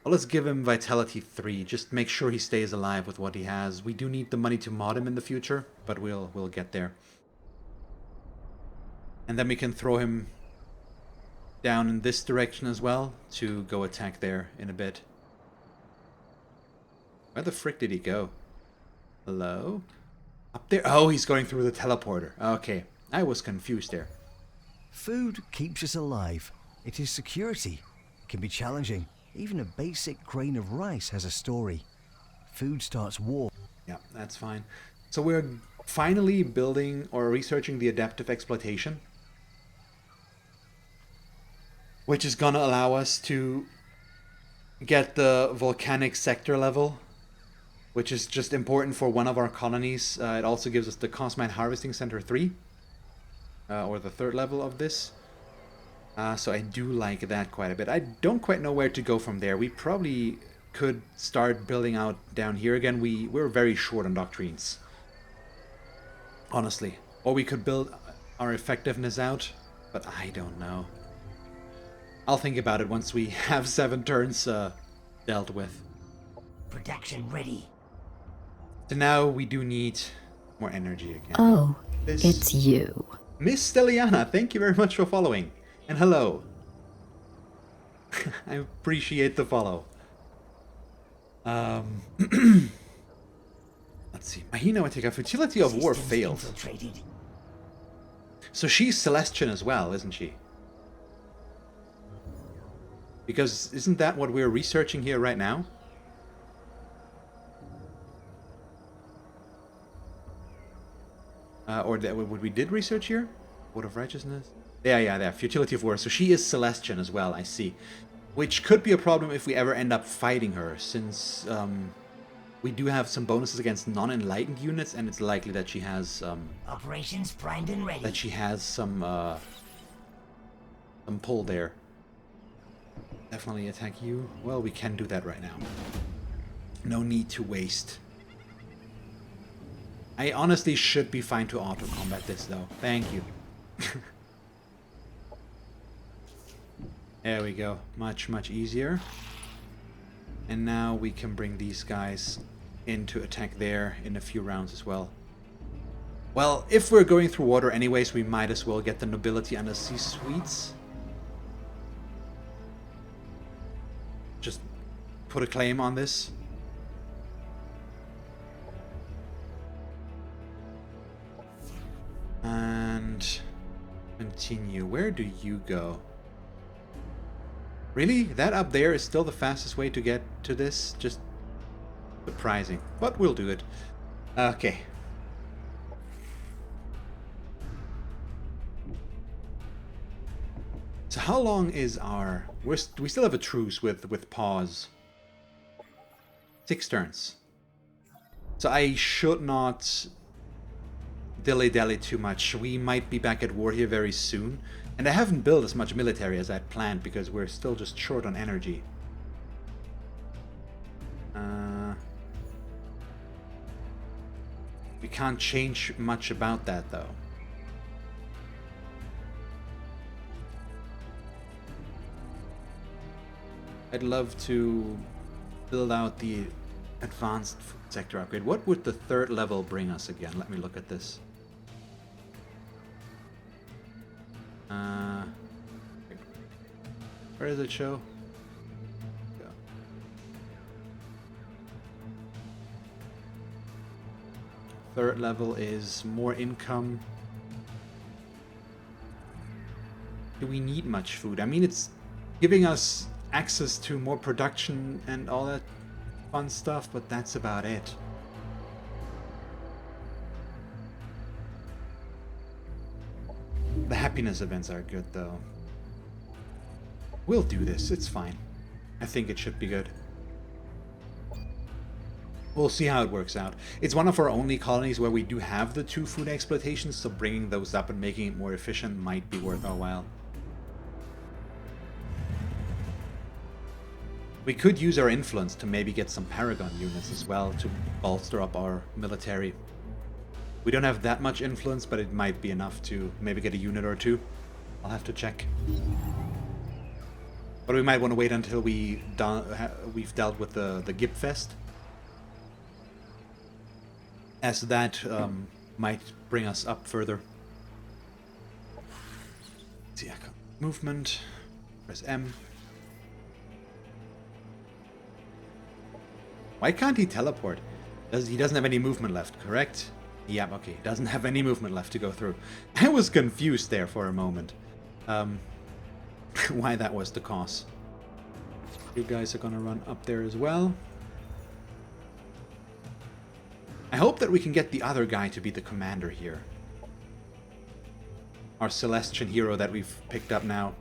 Well, let's give him Vitality 3. Just make sure he stays alive with what he has. We do need the money to mod him in the future, but we'll get there. And then we can throw him down in this direction as well to go attack there in a bit. Where the frick did he go? Hello? Up there? Oh, he's going through the teleporter. Okay, I was confused there. Food keeps us alive. It is security. It can be challenging. Even a basic grain of rice has a story. Food starts war. Yeah, that's fine. So we're finally building or researching the adaptive exploitation, which is gonna allow us to get the volcanic sector level, which is just important for one of our colonies. It also gives us the Cosmine Harvesting Center 3, or the third level of this. So I do like that quite a bit. I don't quite know where to go from there. We probably could start building out down here again. We're very short on doctrines, honestly. Or we could build our effectiveness out, but I don't know. I'll think about it once we have 7 turns dealt with. Production ready. So now we do need more energy again. Oh, it's you. Miss Stelliana, thank you very much for following. And hello. I appreciate the follow. Let's see. Mahina would take a Futility of War Systems failed. infiltrated. So she's Celestian as well, isn't she? Because isn't that what we're researching here right now? Or that what we did research here? Vote of Righteousness? Yeah, there. Futility of War. So she is Celestian as well, I see. Which could be a problem if we ever end up fighting her, since we do have some bonuses against non-enlightened units, and it's likely that she has Operations primed and ready. that she has some pull there. Definitely attack you. Well, we can do that right now. No need to waste. I honestly should be fine to auto-combat this, though. Thank you. There we go. Much, much easier. And now we can bring these guys in to attack there in a few rounds as well. Well, if we're going through water anyways, we might as well get the nobility and the C-suites. Just put a claim on this. And continue. Where do you go? Really? That up there is still the fastest way to get to this? Just surprising. But we'll do it. Okay. So how long is our... we still have a truce with pause. 6 turns. So I should not dilly-dally too much. We might be back at war here very soon. And I haven't built as much military as I'd planned because we're still just short on energy. We can't change much about that though. I'd love to build out the advanced food sector upgrade. What would the 3rd level bring us again? Let me look at this. Where does it show? Go. Third level is more income. Do we need much food? I mean, it's giving us access to more production and all that fun stuff, but that's about it. The happiness events are good, though. We'll do this. It's fine. I think it should be good. We'll see how it works out. It's one of our only colonies where we do have the 2 food exploitations, so bringing those up and making it more efficient might be worth our while. We could use our influence to maybe get some Paragon units as well to bolster up our military. We don't have that much influence, but it might be enough to maybe get a unit or 2. I'll have to check. But we might want to wait until we've dealt with the Gibfest, as that might bring us up further. Let's see, movement, press M. Why can't he teleport? He doesn't have any movement left, correct? Yeah, okay, doesn't have any movement left to go through. I was confused there for a moment. Why that was the cause. You guys are gonna run up there as well. I hope that we can get the other guy to be the commander here. Our Celestian hero that we've picked up now.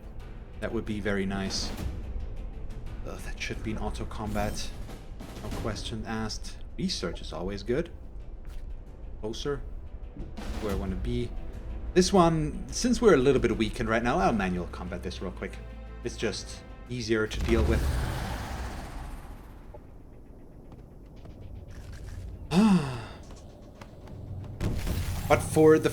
That would be very nice. That should be an auto combat. No question asked. Research is always good. Closer. Where I want to be. This one, since we're a little bit weakened right now, I'll manual combat this real quick. It's just easier to deal with. But for the...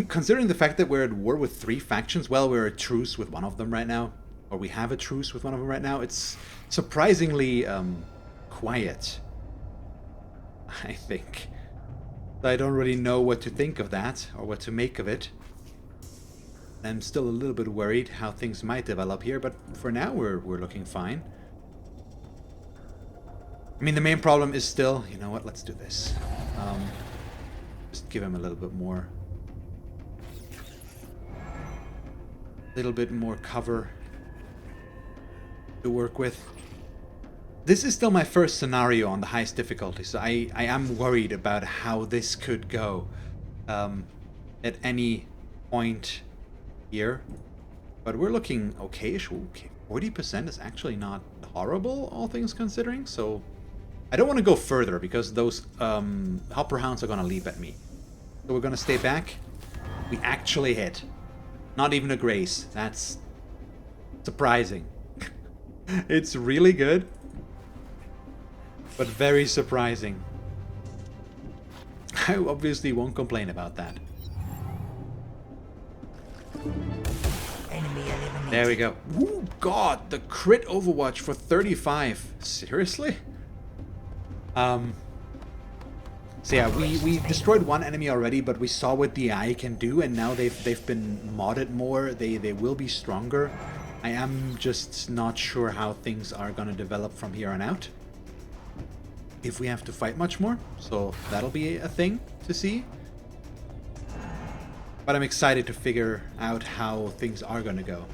considering the fact that we're at war with 3 factions, well, we're at truce with one of them right now. Or we have a truce with one of them right now. It's surprisingly quiet, I think. I don't really know what to think of that, or what to make of it. I'm still a little bit worried how things might develop here, but for now we're looking fine. I mean, the main problem is still... You know what? Let's do this. Just give him a little bit more... cover to work with. This is still my first scenario on the highest difficulty, so I am worried about how this could go at any point here. But we're looking okayish. Okay, 40% is actually not horrible, all things considering. So I don't want to go further because those Hopper Hounds are going to leap at me. So we're going to stay back. We actually hit. Not even a grace. That's surprising. It's really good, but very surprising. I obviously won't complain about that. Enemy eliminated. There we go. Ooh, God, the crit Overwatch for 35. Seriously? So yeah, we destroyed one enemy already, but we saw what the AI can do, and now they've been modded more. They will be stronger. I am just not sure how things are gonna develop from here on out. If we have to fight much more, so that'll be a thing to see. But I'm excited to figure out how things are gonna go.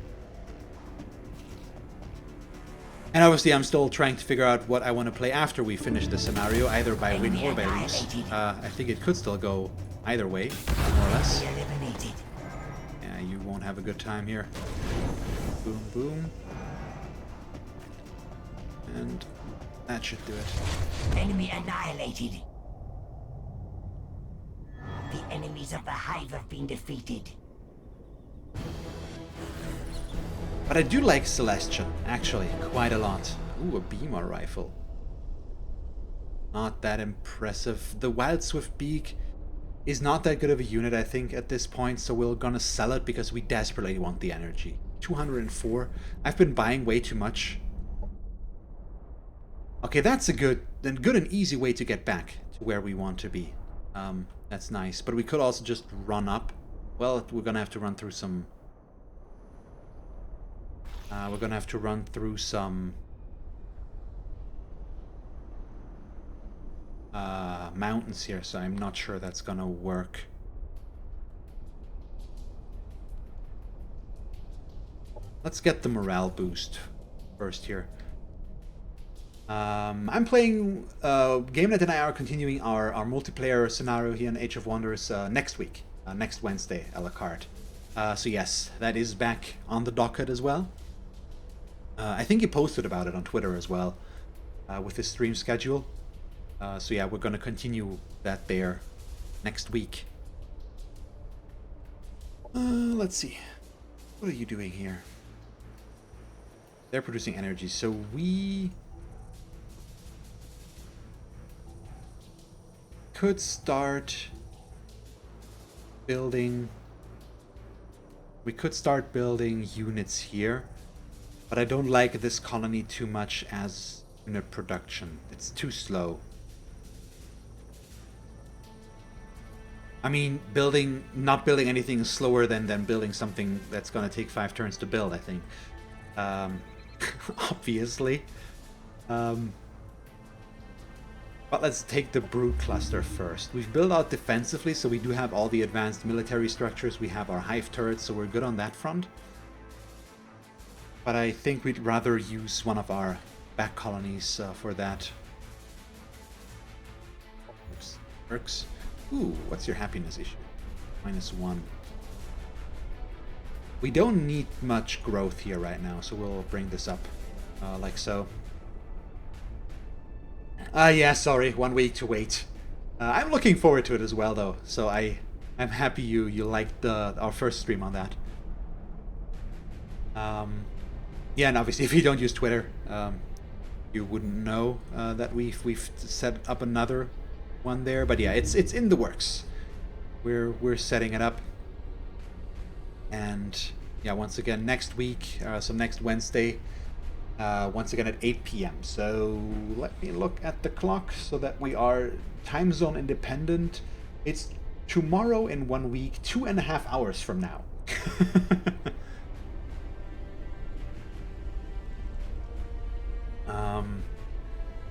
And obviously I'm still trying to figure out what I want to play after we finish the scenario, either by win or by lose. I think it could still go either way, more or less. Yeah, you won't have a good time here. Boom, boom. And that should do it. Enemy annihilated. The enemies of the Hive have been defeated. But I do like Celestian, actually, quite a lot. Ooh, a beamer rifle. Not that impressive. The Wild Swift Beak is not that good of a unit, I think, at this point, so we're gonna sell it because we desperately want the energy. 204. I've been buying way too much. Okay, that's a good and easy way to get back to where we want to be. That's nice. But we could also just run up. Well, we're gonna have to run through some... we're gonna have to run through some mountains here, so I'm not sure that's gonna work. Let's get the morale boost first here. I'm playing GameNet and I are continuing our multiplayer scenario here in Age of Wonders next week, next Wednesday, a la carte. So yes, that is back on the docket as well. I think he posted about it on Twitter as well, with his stream schedule. So yeah, we're going to continue that there next week. Let's see. What are you doing here? They're producing energy, so we could start building... We could start building units here, but I don't like this colony too much as unit production. It's too slow. I mean, not building anything is slower than building something that's going to take 5 turns to build, I think. Obviously. But let's take the brood cluster first. We've built out defensively, so we do have all the advanced military structures. We have our hive turrets, so we're good on that front. But I think we'd rather use one of our back colonies for that. Oops. Works. Ooh, what's your happiness issue? -1. We don't need much growth here right now, so we'll bring this up like so. Yeah, sorry, 1 week to wait. I'm looking forward to it as well, though, so I'm happy you liked our first stream on that. Yeah, and obviously if you don't use Twitter, you wouldn't know that we've set up another one there, but yeah, it's in the works. We're setting it up, and yeah, once again next week, so next Wednesday, once again at 8 p.m. So let me look at the clock so that we are time zone independent. It's tomorrow in 1 week, 2.5 hours from now.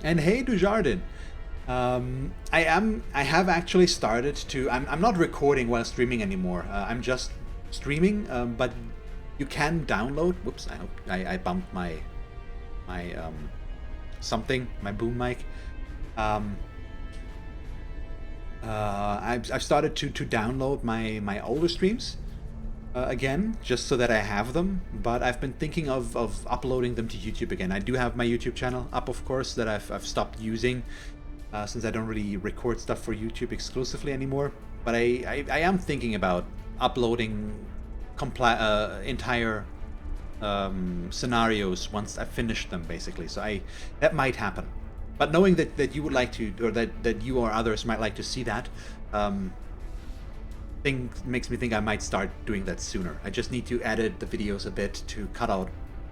And hey, Dujardin. I have actually started to... I'm not recording while streaming anymore. I'm just streaming, but you can download... Whoops, I hope I bumped my something, my boom mic. I've started to download my older streams again, just so that I have them, but I've been thinking of uploading them to YouTube again. I do have my YouTube channel up, of course, that I've stopped using since I don't really record stuff for YouTube exclusively anymore, but I am thinking about uploading entire scenarios once I finish them, basically. So that might happen, but knowing that you would like to, or that you or others might like to see that, makes me think I might start doing that sooner. I just need to edit the videos a bit to cut out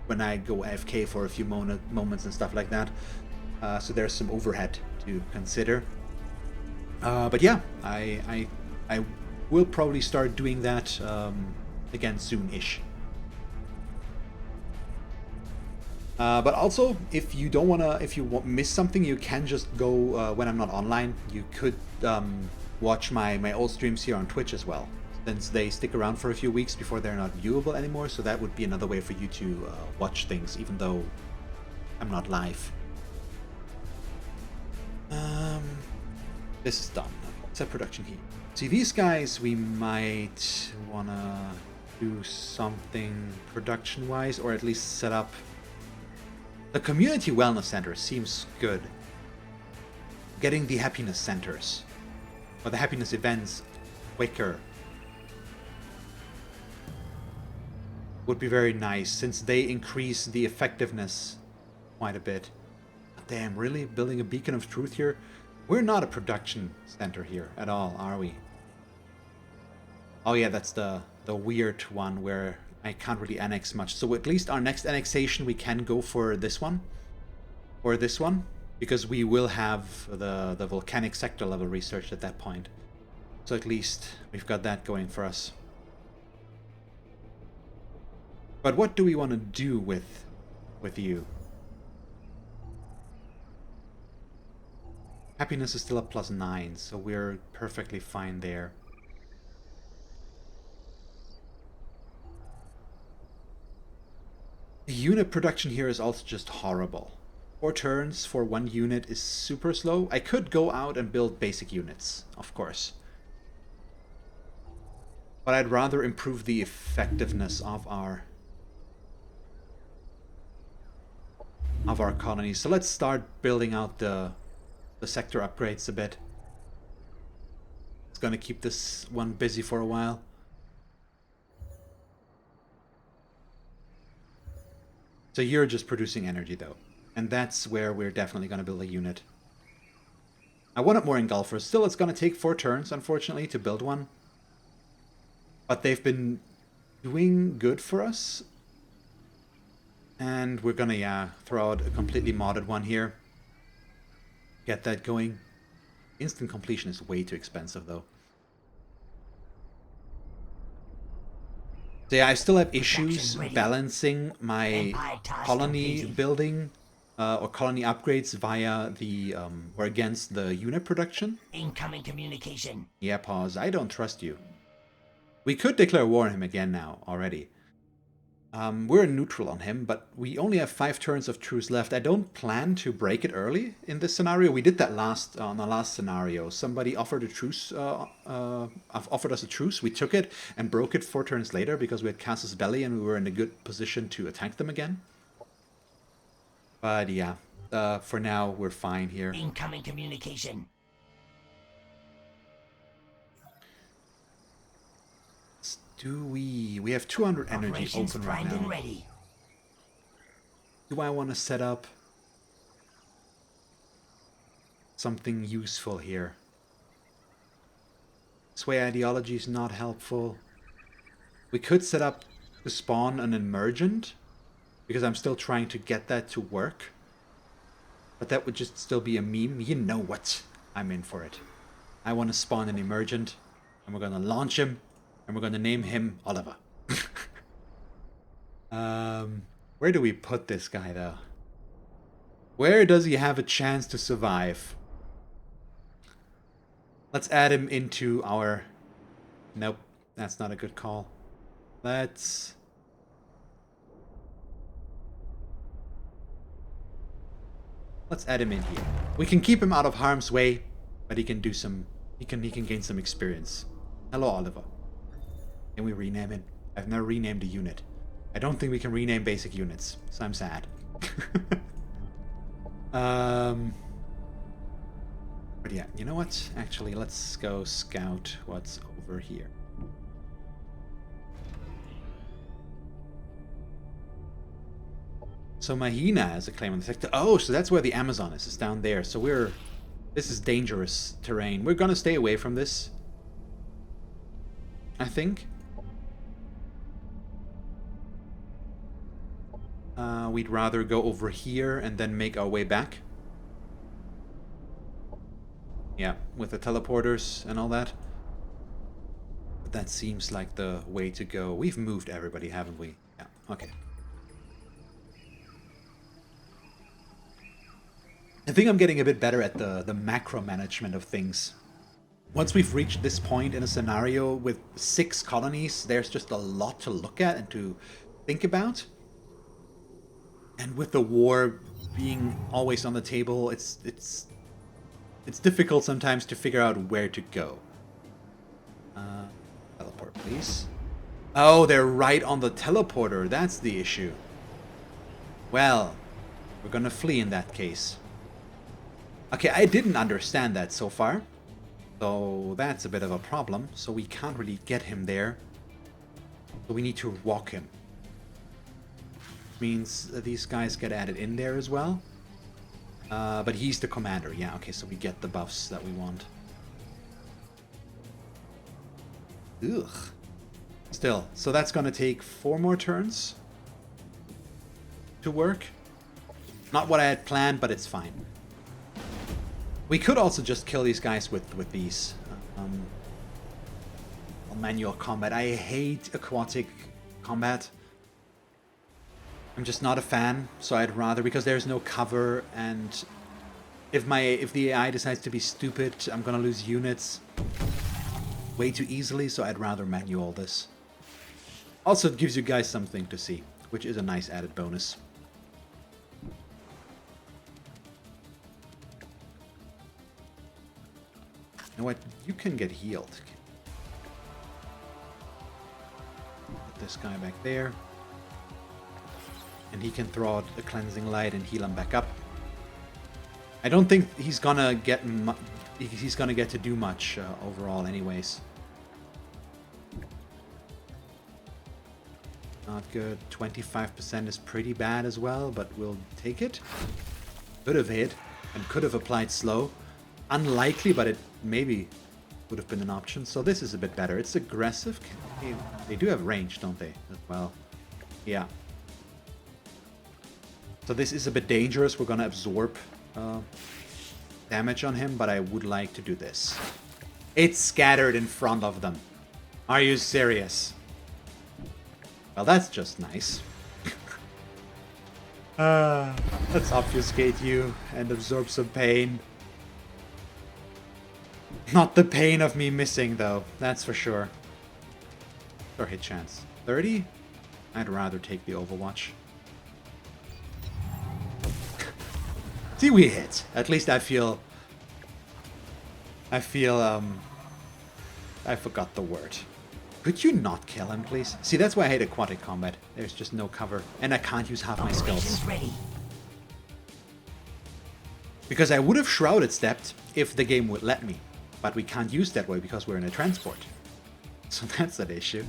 when I go AFK for a few moments and stuff like that, so there's some overhead to consider, but yeah, I will probably start doing that again soon-ish. But also, if you miss something, you can just go when I'm not online. You could watch my old streams here on Twitch as well, since they stick around for a few weeks before they're not viewable anymore. So that would be another way for you to watch things, even though I'm not live. This is done. Set production heat. See, these guys, we might wanna do something production-wise, or at least set up. The community wellness center seems good. Getting the happiness centers, or the happiness events, quicker would be very nice, since they increase the effectiveness quite a bit. Damn, really? Building a beacon of truth here? We're not a production center here at all, are we? Oh yeah, that's the weird one where I can't really annex much. So at least our next annexation we can go for this one. Or this one. Because we will have the volcanic sector level researched at that point. So at least we've got that going for us. But what do we want to do with you? Happiness is still a +9, so we're perfectly fine there. The unit production here is also just horrible. 4 turns for 1 unit is super slow. I could go out and build basic units, of course. But I'd rather improve the effectiveness of our colonies. So let's start building out the sector upgrades a bit. It's gonna keep this one busy for a while. So you're just producing energy though. And that's where we're definitely gonna build a unit. I wanted more engulfers. Still, it's gonna take 4 turns, unfortunately, to build one. But they've been doing good for us. And we're gonna, yeah, throw out a completely modded one here. Get that going. Instant completion is way too expensive, though. So yeah, I still have issues balancing my colony building or colony upgrades via the or against the unit production. Incoming communication. Yeah, pause. I don't trust you. We could declare war on him again now already. We're neutral on him, but we only have 5 turns of truce left. I don't plan to break it early in this scenario. We did that on the last scenario. Somebody offered a truce, offered us a truce. We took it and broke it 4 turns later because we had Casus Belli and we were in a good position to attack them again. But yeah, for now we're fine here. Incoming communication. Do we have 200 energy Operations open right primed and now. ready. Do I want to set up something useful here? Sway ideology is not helpful. We could set up to spawn an emergent, because I'm still trying to get that to work. But that would just still be a meme. You know what? I'm in for it. I want to spawn an emergent, and we're going to launch him, and we're going to name him Oliver. Where do we put this guy, though? Where does he have a chance to survive? Let's add him into our... Nope, that's not a good call. Let's add him in here. We can keep him out of harm's way, but he can do some... He can gain some experience. Hello, Oliver. Can we rename him? I've never renamed a unit. I don't think we can rename basic units, so I'm sad. But yeah, you know what? Actually, let's go scout what's over here. So Mahina has a claim on the sector. Oh, so that's where the Amazon is. It's down there. So this is dangerous terrain. We're gonna stay away from this, I think. We'd rather go over here and then make our way back. Yeah, with the teleporters and all that. But that seems like the way to go. We've moved everybody, haven't we? Yeah, okay. I think I'm getting a bit better at the macro management of things. Once we've reached this point in a scenario with 6 colonies, there's just a lot to look at and to think about. And with the war being always on the table, it's difficult sometimes to figure out where to go. Teleport, please. Oh, they're right on the teleporter. That's the issue. Well, we're gonna flee in that case. Okay, I didn't understand that so far. So that's a bit of a problem. So we can't really get him there. So we need to walk him. Means these guys get added in there as well. But he's the commander. Yeah, okay, so we get the buffs that we want. Ugh. Still, so that's gonna take 4 more turns to work. Not what I had planned, but it's fine. We could also just kill these guys with these manual combat. I hate aquatic combat. I'm just not a fan, so I'd rather, because there's no cover, and if the AI decides to be stupid, I'm gonna lose units way too easily, so I'd rather manual this. Also, it gives you guys something to see, which is a nice added bonus. You know what? You can get healed. this guy back there. And he can throw out a cleansing light and heal him back up. I don't think he's gonna get to do much overall anyways. Not good. 25% is pretty bad as well, but we'll take it. Could have hit and could have applied slow. Unlikely, but it maybe would have been an option. So this is a bit better. It's aggressive. They do have range, don't they, as well? Yeah. So this is a bit dangerous. We're gonna absorb damage on him, but I would like to do this. It's scattered in front of them. Are you serious? Well, that's just nice. Let's obfuscate you and absorb some pain. Not the pain of me missing, though. That's for sure. Or hit chance. 30? I'd rather take the Overwatch. See, we hit. At least I feel... I forgot the word. Could you not kill him, please? See, that's why I hate aquatic combat. There's just no cover. And I can't use half my skills. Operations ready. Because I would have Shrouded Stepped if the game would let me. But we can't use that way because we're in a transport. So that's an issue.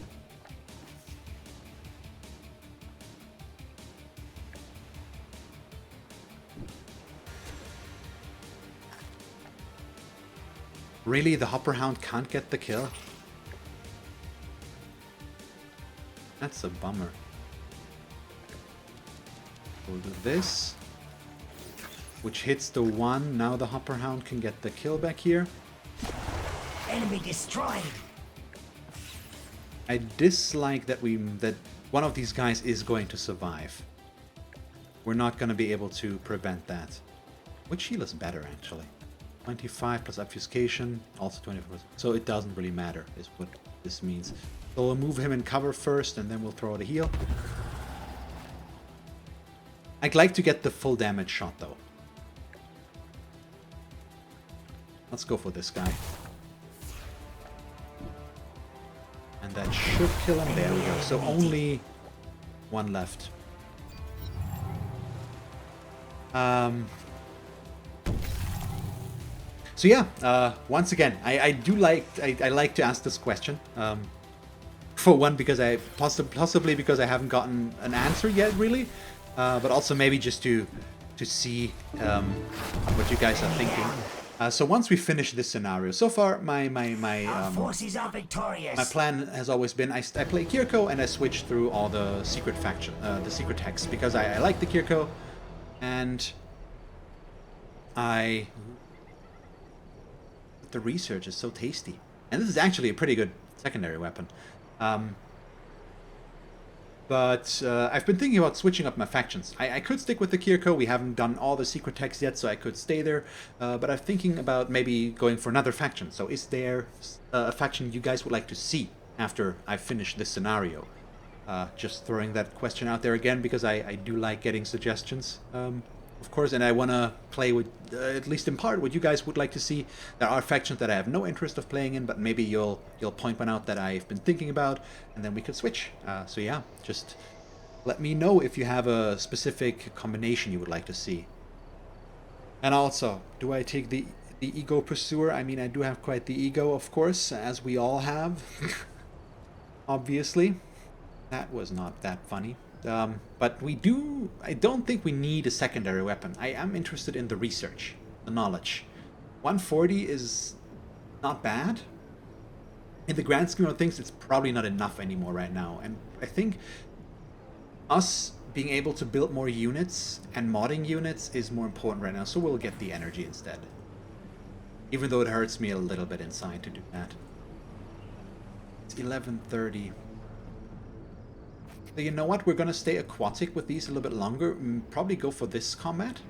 Really, the Hopper Hound can't get the kill? That's a bummer. We'll do this, which hits the one. Now the Hopper Hound can get the kill back here. Enemy destroyed. I dislike that one of these guys is going to survive. We're not going to be able to prevent that. Which heal is better, actually? 25 plus obfuscation, also 25%. So it doesn't really matter, is what this means. So we'll move him in cover first, and then we'll throw out a heal. I'd like to get the full damage shot, though. Let's go for this guy. And that should kill him. There we go. So only one left. So yeah, once again, I like to ask this question. For one, because I possibly because I haven't gotten an answer yet, really, but also maybe just to see what you guys are thinking. So once we finish this scenario, so far my Forces are victorious. my plan has always been I play Kir'ko and I switch through all the secret faction, the secret techs, because I like the Kir'ko, and the research is so tasty, and this is actually a pretty good secondary weapon. But I've been thinking about switching up my factions. I could stick with the Kir'ko. We haven't done all the secret techs yet, so I could stay there. But I'm thinking about maybe going for another faction. So is there a faction you guys would like to see after I finish this scenario? Just throwing that question out there again, because I do like getting suggestions, of course, and I want to play with, at least in part, what you guys would like to see. There are factions that I have no interest of playing in, but maybe you'll point one out that I've been thinking about, and then we could switch. So yeah, just let me know if you have a specific combination you would like to see. And also, do I take the ego pursuer? I mean, I do have quite the ego, of course, as we all have. Obviously. That was not that funny. But I don't think we need a secondary weapon. I am interested in the research, the knowledge. 140 is not bad. In the grand scheme of things, it's probably not enough anymore right now. And I think us being able to build more units and modding units is more important right now. So we'll get the energy instead. Even though it hurts me a little bit inside to do that. It's 11:30. So you know what? We're going to stay aquatic with these a little bit longer. Probably go for this combat.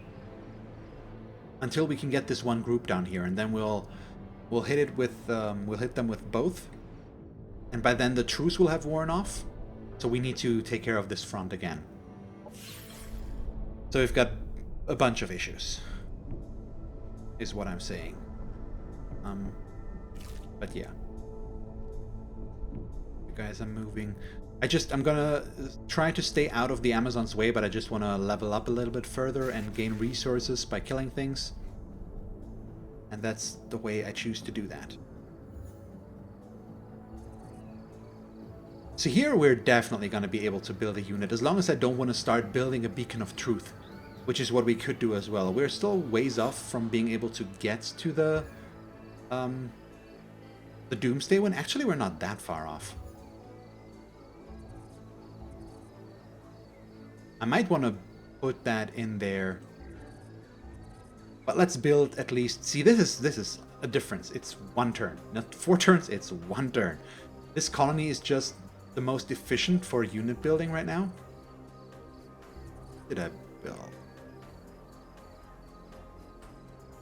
Until we can get this one group down here. And then we'll hit it with... we'll hit them with both. And by then the truce will have worn off. So we need to take care of this front again. So we've got a bunch of issues. Is what I'm saying. But yeah. guys, I'm moving. I'm gonna try to stay out of the Amazon's way, but I just want to level up a little bit further and gain resources by killing things. And that's the way I choose to do that. So here we're definitely going to be able to build a unit, as long as I don't want to start building a beacon of truth, which is what we could do as well. We're still ways off from being able to get to the Doomsday one. Actually, we're not that far off. I might want to put that in there. But let's build at least... See, this is a difference. It's 1 turn. Not 4 turns, it's 1 turn. This colony is just the most efficient for unit building right now. What did I build?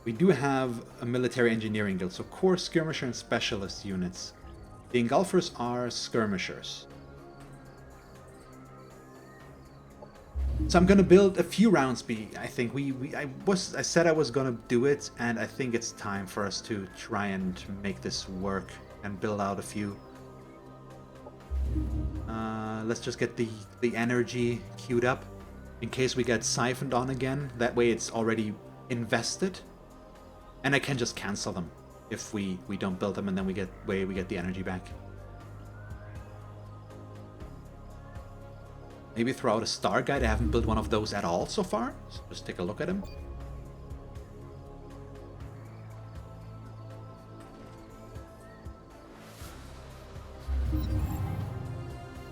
We do have a military engineering guild, so core, skirmisher, and specialist units. The engulfers are skirmishers. So I'm gonna build a few rounds. I think I said I was gonna do it, and I think it's time for us to try and make this work and build out a few. Let's just get the energy queued up in case we get siphoned on again. That way it's already invested, and I can just cancel them if we don't build them, and then we get the energy back. Maybe throw out a star guide. I haven't built one of those at all so far. So just take a look at him.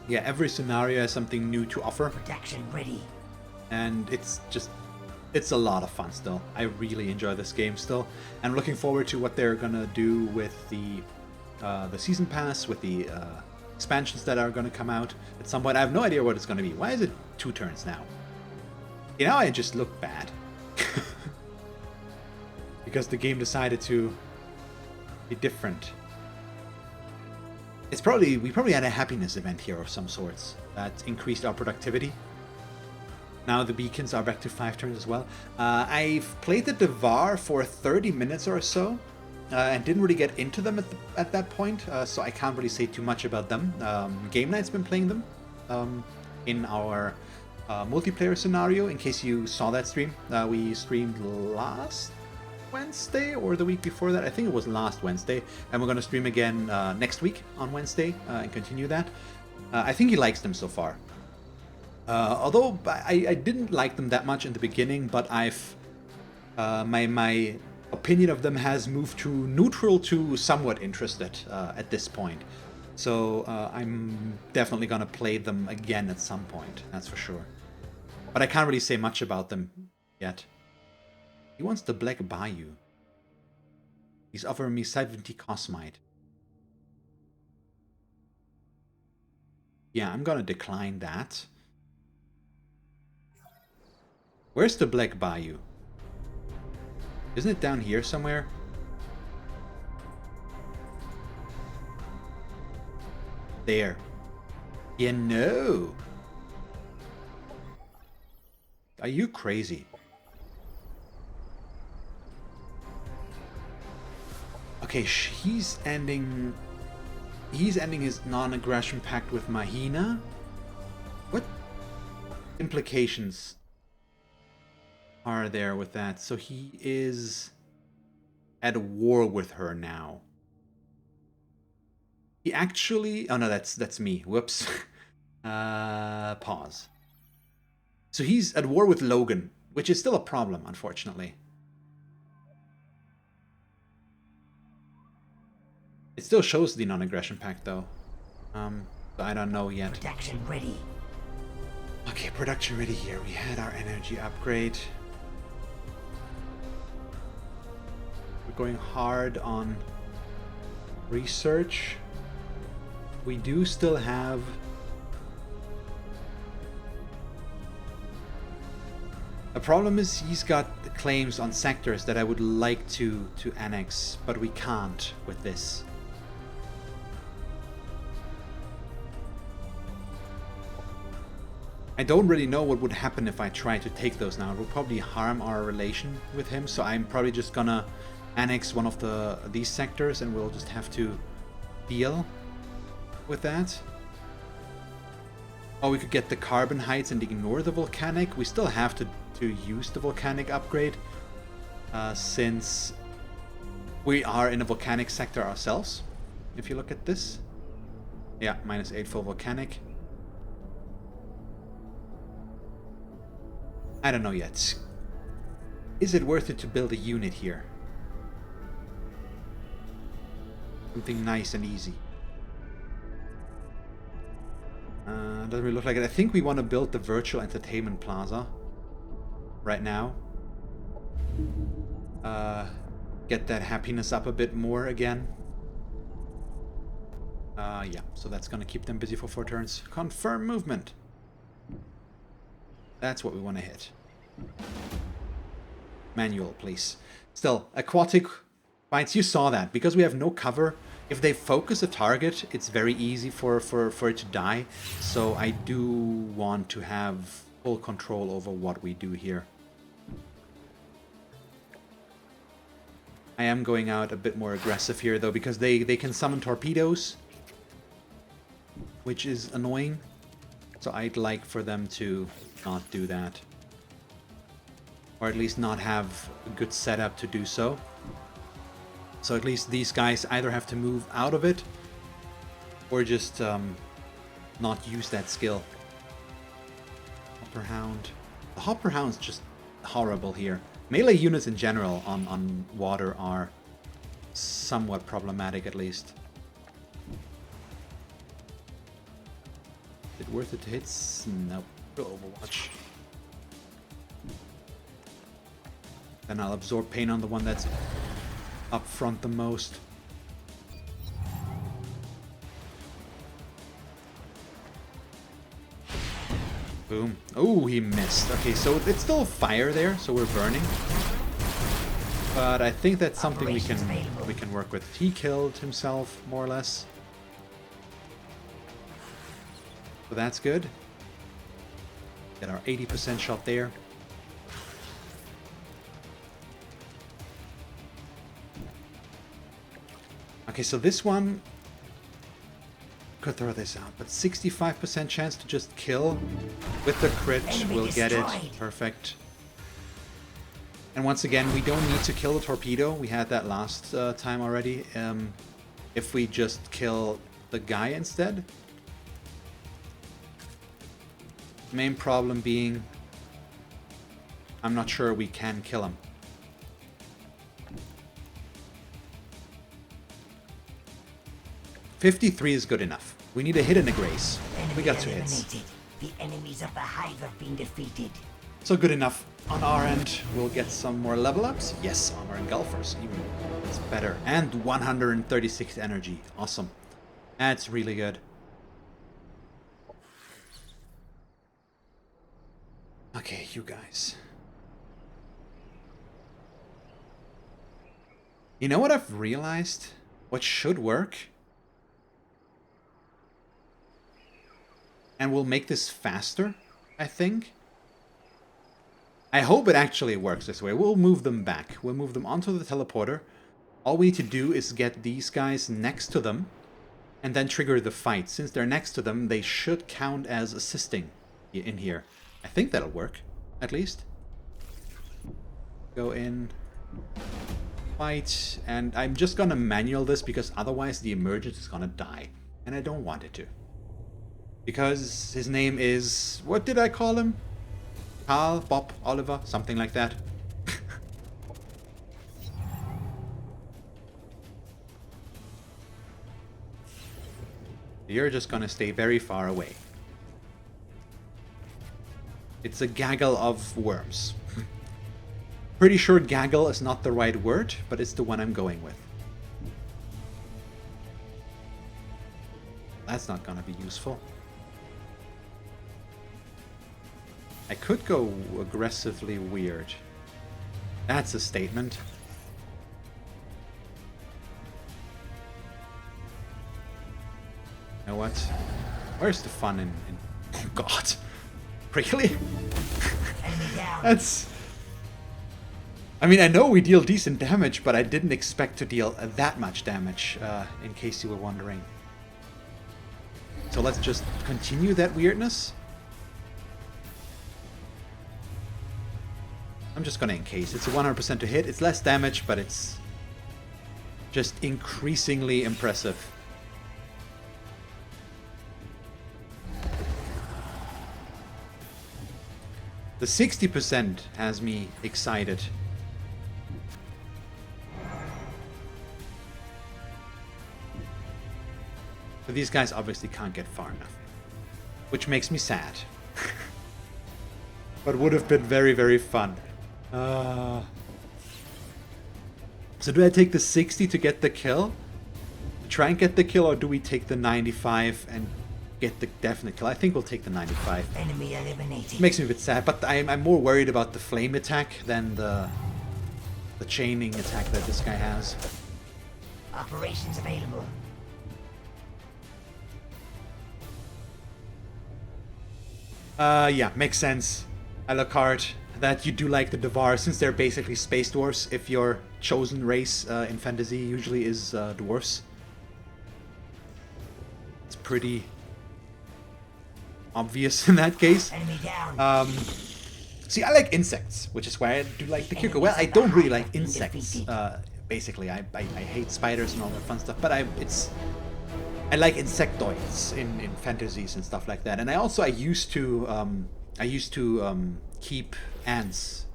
Yeah, every scenario has something new to offer. Production ready. And it's a lot of fun still. I really enjoy this game still. And I'm looking forward to what they're gonna do with the season pass, with the expansions that are going to come out at some point. I have no idea what it's going to be. Why is it 2 turns now? You know, I just look bad. Because the game decided to be different. We probably had a happiness event here of some sorts that increased our productivity. Now the beacons are back to 5 turns as well. I've played the Devar for 30 minutes or so. And didn't really get into them at that point, so I can't really say too much about them. Game Night's been playing them in our multiplayer scenario. In case you saw that stream, we streamed last Wednesday or the week before that. I think it was last Wednesday, and we're going to stream again next week on Wednesday and continue that. I think he likes them so far. Although I didn't like them that much in the beginning, but I've my opinion of them has moved to neutral to somewhat interested at this point. So I'm definitely gonna play them again at some point, that's for sure. But I can't really say much about them yet. He wants the Black Bayou. He's offering me 70 Cosmite. Yeah, I'm gonna decline that. Where's the Black Bayou? Isn't it down here somewhere? There. Yeah, no. Are you crazy? Okay, he's ending his non-aggression pact with Mahina. What implications are there with that? So he is at war with her now. He actually... Oh no, that's me. Whoops. Pause. So he's at war with Logan, which is still a problem, unfortunately. It still shows the non-aggression pact, though. I don't know yet. Production ready. Okay, production ready here. We had our energy upgrade. We're going hard on research. We do still have... A problem is he's got claims on sectors that I would like to annex, but we can't with this. I don't really know what would happen if I try to take those now. It will probably harm our relation with him, so I'm probably just gonna annex one of these sectors and we'll just have to deal with that. Or we could get the carbon heights and ignore the volcanic. We still have to use the volcanic upgrade. Since we are in a volcanic sector ourselves. If you look at this. Yeah, -8 for volcanic. I don't know yet. Is it worth it to build a unit here? Something nice and easy. Doesn't really look like it. I think we want to build the virtual entertainment plaza right now. Get that happiness up a bit more again. Yeah, so that's gonna keep them busy for 4 turns. Confirm movement. That's what we want to hit. Manual, please. Still, aquatic fights, you saw that. Because we have no cover, if they focus a target, it's very easy for it to die. So I do want to have full control over what we do here. I am going out a bit more aggressive here, though, because they can summon torpedoes, which is annoying. So I'd like for them to not do that. Or at least not have a good setup to do so. So at least these guys either have to move out of it, or just not use that skill. Hopper Hound. The Hopper Hound's just horrible here. Melee units in general on water are somewhat problematic, at least. Is it worth it to hit? No. Overwatch. Then I'll absorb pain on the one that's up front the most. Boom. Oh, he missed. Okay, so it's still fire there, so we're burning. But I think that's something we can work with. He killed himself, more or less. So that's good. Get our 80% shot there. Okay, so this one could throw this out, but 65% chance to just kill with the crit. We'll get it. Perfect. And once again, we don't need to kill the torpedo. We had that last time already. If we just kill the guy instead. Main problem being, I'm not sure we can kill him. $53 is good enough. We need a hit and a grace. We got 2 hits. The enemies of the hive have been defeated. So good enough. On our end, we'll get some more level ups. Yes, armor engulfers, even. It's better. And 136 energy. Awesome. That's really good. Okay, you guys. You know what I've realized? What should work? And we'll make this faster, I think. I hope it actually works this way. We'll move them back. We'll move them onto the teleporter. All we need to do is get these guys next to them and then trigger the fight. Since they're next to them, they should count as assisting in here. I think that'll work, at least. Go in, fight, and I'm just gonna manual this because otherwise the emergence is gonna die. And I don't want it to. Because his name is... what did I call him? Carl, Bob, Oliver, something like that. You're just gonna stay very far away. It's a gaggle of worms. Pretty sure gaggle is not the right word, but it's the one I'm going with. That's not gonna be useful. I could go aggressively weird. That's a statement. You know what? Where's the fun in... Oh god. Really? That's... I mean, I know we deal decent damage, but I didn't expect to deal that much damage, in case you were wondering. So let's just continue that weirdness. I'm just gonna encase. It's a 100% to hit. It's less damage, but it's just increasingly impressive. The 60% has me excited. But these guys obviously can't get far enough, which makes me sad. But would have been very, very fun. So do I take the 60 to get the kill? To try and get the kill, or do we take the 95 and get the definite kill? I think we'll take the 95. Enemy eliminated. Makes me a bit sad, but I'm more worried about the flame attack than the chaining attack that this guy has. Operations available. Yeah, makes sense. Alucard, that you do like the Devar, since they're basically space dwarfs. If your chosen race in fantasy usually is dwarfs. It's pretty obvious in that case. Enemy down. See, I like insects, which is why I do like the Kir'ko. Well, I don't really like insects. Basically, I hate spiders and all that fun stuff. But I like insectoids in fantasies and stuff like that. And I used to keep ants,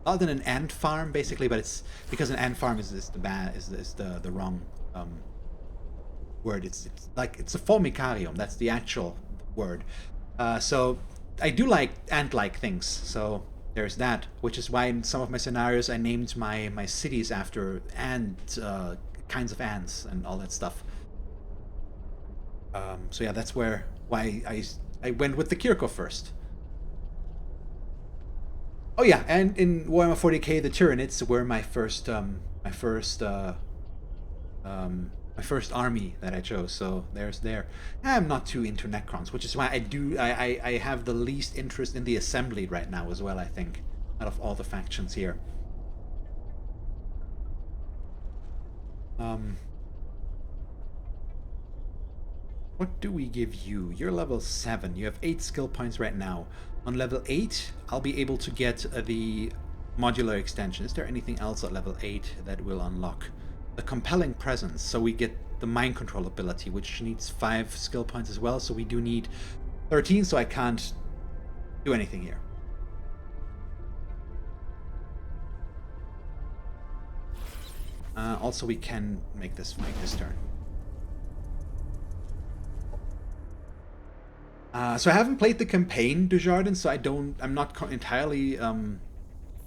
other than an ant farm basically. But it's because an ant farm is the wrong word. It's a formicarium. That's the actual word. So I do like ant-like things. So there's that, which is why in some of my scenarios I named my cities after ant kinds of ants and all that stuff. So yeah, that's why I went with the Kir'ko first. Oh yeah, and in Warhammer 40k, the Tyranids were my first army that I chose. So I'm not too into Necrons, which is why I have the least interest in the Assembly right now as well, I think, out of all the factions here. What do we give you? You're level 7. You have 8 skill points right now. On level 8, I'll be able to get the modular extension. Is there anything else at level 8 that will unlock? The compelling presence. So we get the mind control ability, which needs 5 skill points as well. So we do need 13, so I can't do anything here. Also, we can make this fight this turn. So I haven't played the campaign, Dujardin, so I'm not entirely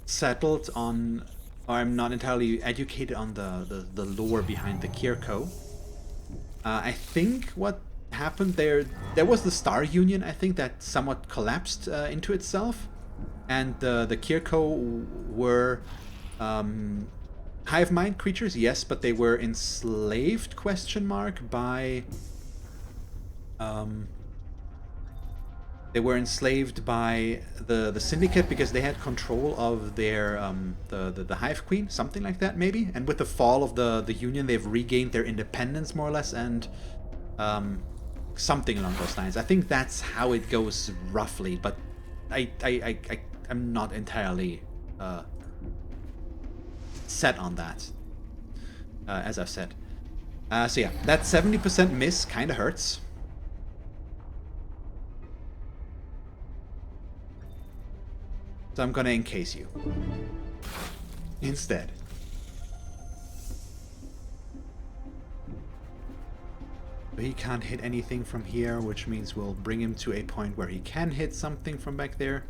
settled on, or I'm not entirely educated on the lore behind the Kir'ko. I think what happened there was the Star Union, I think, that somewhat collapsed into itself, and the Kir'ko were hive mind creatures, yes, but they were enslaved, by they were enslaved by the Syndicate because they had control of their the Hive Queen, something like that maybe. And with the fall of the Union, they've regained their independence more or less, and something along those lines. I think that's how it goes roughly, but I'm not entirely set on that, as I've said. So yeah, that 70% miss kind of hurts. So I'm gonna encase you instead. But he can't hit anything from here, which means we'll bring him to a point where he can hit something from back there.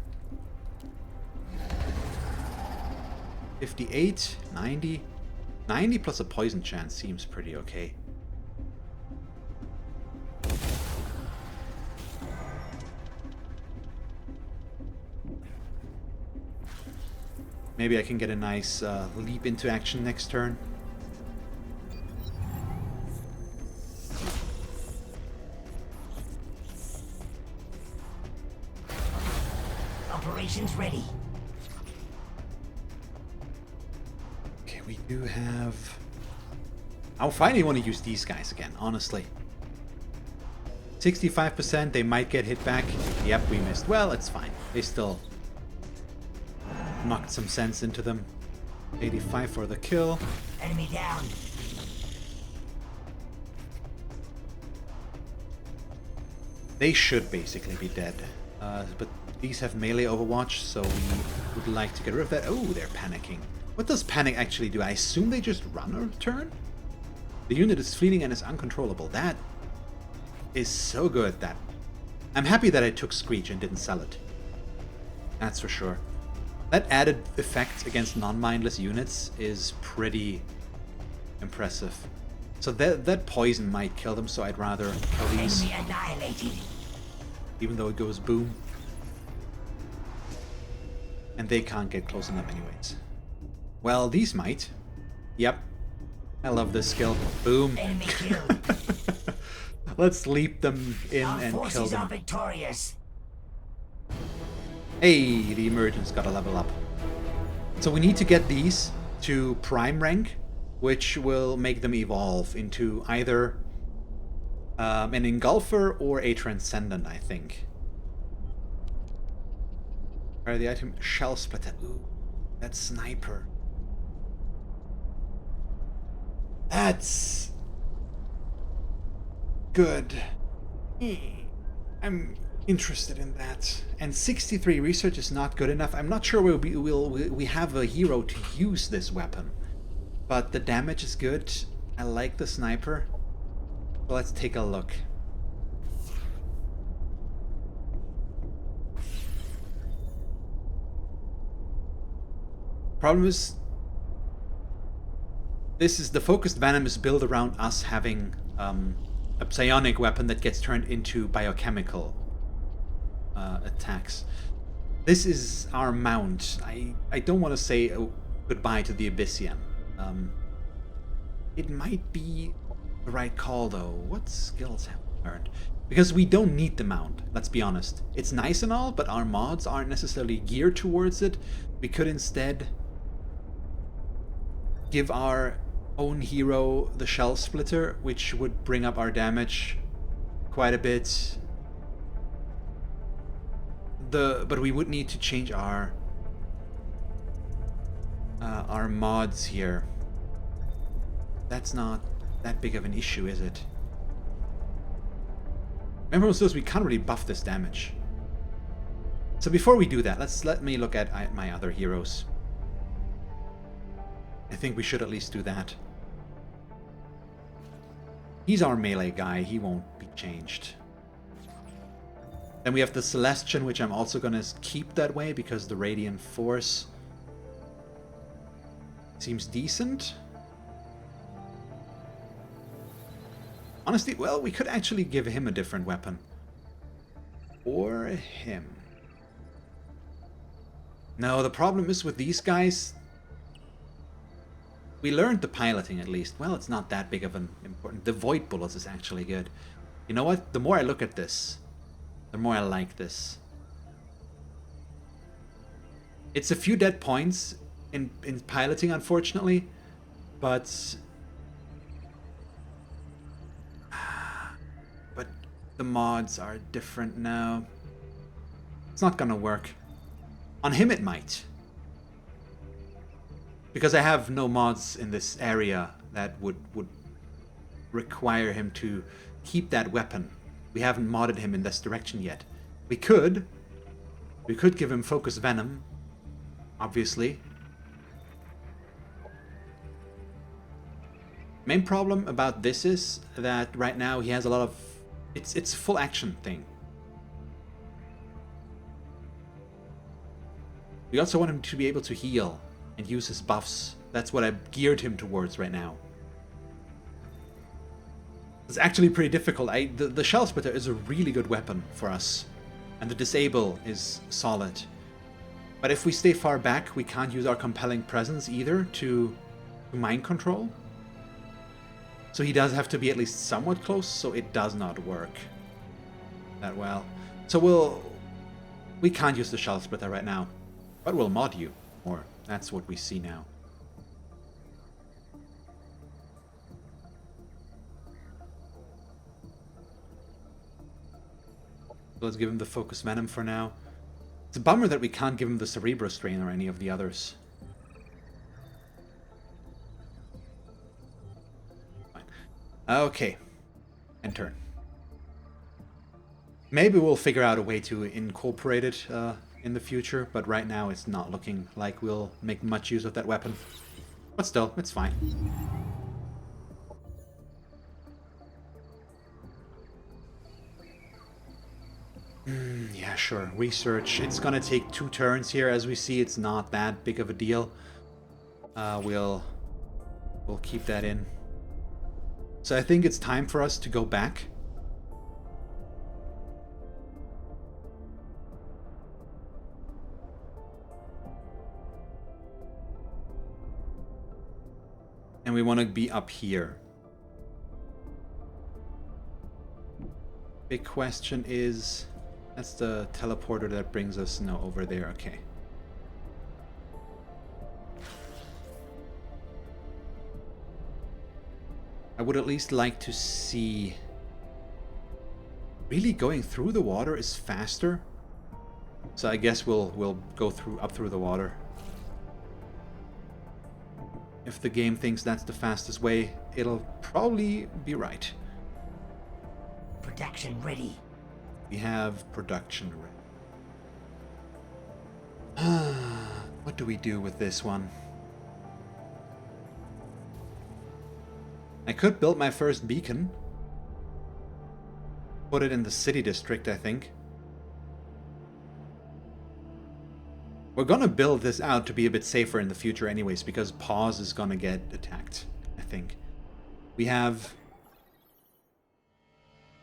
58, 90. 90 plus a poison chance seems pretty okay. Maybe I can get a nice leap into action next turn. Operations ready. Okay, we do have... I finally want to use these guys again, honestly. 65%, they might get hit back. Yep, we missed. Well, it's fine. They still knocked some sense into them. 85 for the kill. Enemy down. They should basically be dead. But these have melee overwatch, so we would like to get rid of that. Oh, they're panicking. What does panic actually do? I assume they just run a turn? The unit is fleeing and is uncontrollable. That is so good. That I'm happy that I took Screech and didn't sell it. That's for sure. That added effect against non-mindless units is pretty impressive. So that poison might kill them, so I'd rather kill these. Enemy annihilated. Even though it goes boom. And they can't get close enough anyways. Well, these might. Yep. I love this skill. Boom. Enemy killed. Let's leap them in Our and kill forces are them. victorious. Hey, the emergence got a level up. So we need to get these to prime rank, which will make them evolve into either an engulfer or a transcendent, I think. Alright, the item shell splitter. Ooh, that sniper. That's good. I'm interested in that. And 63 research is not good enough. I'm not sure we have a hero to use this weapon. But the damage is good. I like the sniper. So let's take a look. Problem is, this is the focused venom is built around us having a psionic weapon that gets turned into biochemical attacks. This is our mount. I don't want to say goodbye to the Abyssian. It might be the right call though. What skills have we learned? Because we don't need the mount, let's be honest. It's nice and all, but our mods aren't necessarily geared towards it. We could instead give our own hero the shell splitter, which would bring up our damage quite a bit. But we would need to change our mods here. That's not that big of an issue, is it? Remember, we can't really buff this damage. So before we do that, let me look at my other heroes. I think we should at least do that. He's our melee guy. He won't be changed. Then we have the Celestian, which I'm also going to keep that way because the Radiant Force seems decent. Honestly, well, we could actually give him a different weapon. Or him. No, the problem is with these guys, we learned the piloting at least. Well, it's not that big of an important... The Void Bullets is actually good. You know what? The more I look at this, the more I like this. It's a few dead points in piloting, unfortunately, but the mods are different now. It's not gonna work. On him it might. Because I have no mods in this area that would require him to keep that weapon. We haven't modded him in this direction yet. We could give him Focus Venom, obviously. Main problem about this is that right now he has a lot of... It's a full action thing. We also want him to be able to heal and use his buffs. That's what I've geared him towards right now. It's actually pretty difficult. The Shell Splitter is a really good weapon for us. And the Disable is solid. But if we stay far back, we can't use our Compelling Presence either to mind control. So he does have to be at least somewhat close, so it does not work that well. So we can't use the Shell Splitter right now. But we'll mod you more. That's what we see now. Let's give him the Focus Venom for now. It's a bummer that we can't give him the Cerebro Strain or any of the others. Fine. Okay. End turn. Maybe we'll figure out a way to incorporate it in the future, but right now it's not looking like we'll make much use of that weapon. But still, it's fine. Yeah, sure. Research. It's gonna take 2 turns here. As we see, it's not that big of a deal. We'll keep that in. So I think it's time for us to go back. And we want to be up here. Big question is... That's the teleporter that brings us... No, over there. Okay. I would at least like to see... Really going through the water is faster. So I guess we'll go up through the water. If the game thinks that's the fastest way, it'll probably be right. Production ready. We have production ready. What do we do with this one? I could build my first beacon. Put it in the city district, I think. We're gonna build this out to be a bit safer in the future anyways, because Pause is gonna get attacked, I think. We have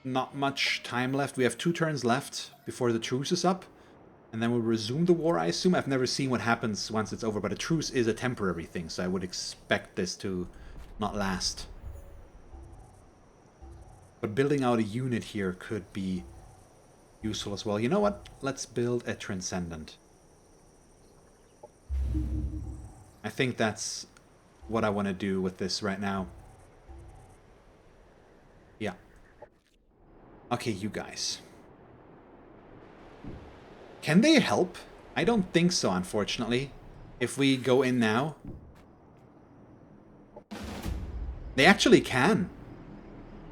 not much time left. We have 2 turns left before the truce is up. And then we'll resume the war, I assume. I've never seen what happens once it's over, but a truce is a temporary thing, so I would expect this to not last. But building out a unit here could be useful as well. You know what? Let's build a Transcendent. I think that's what I want to do with this right now. Yeah. Okay, you guys. Can they help? I don't think so, unfortunately. If we go in now. They actually can.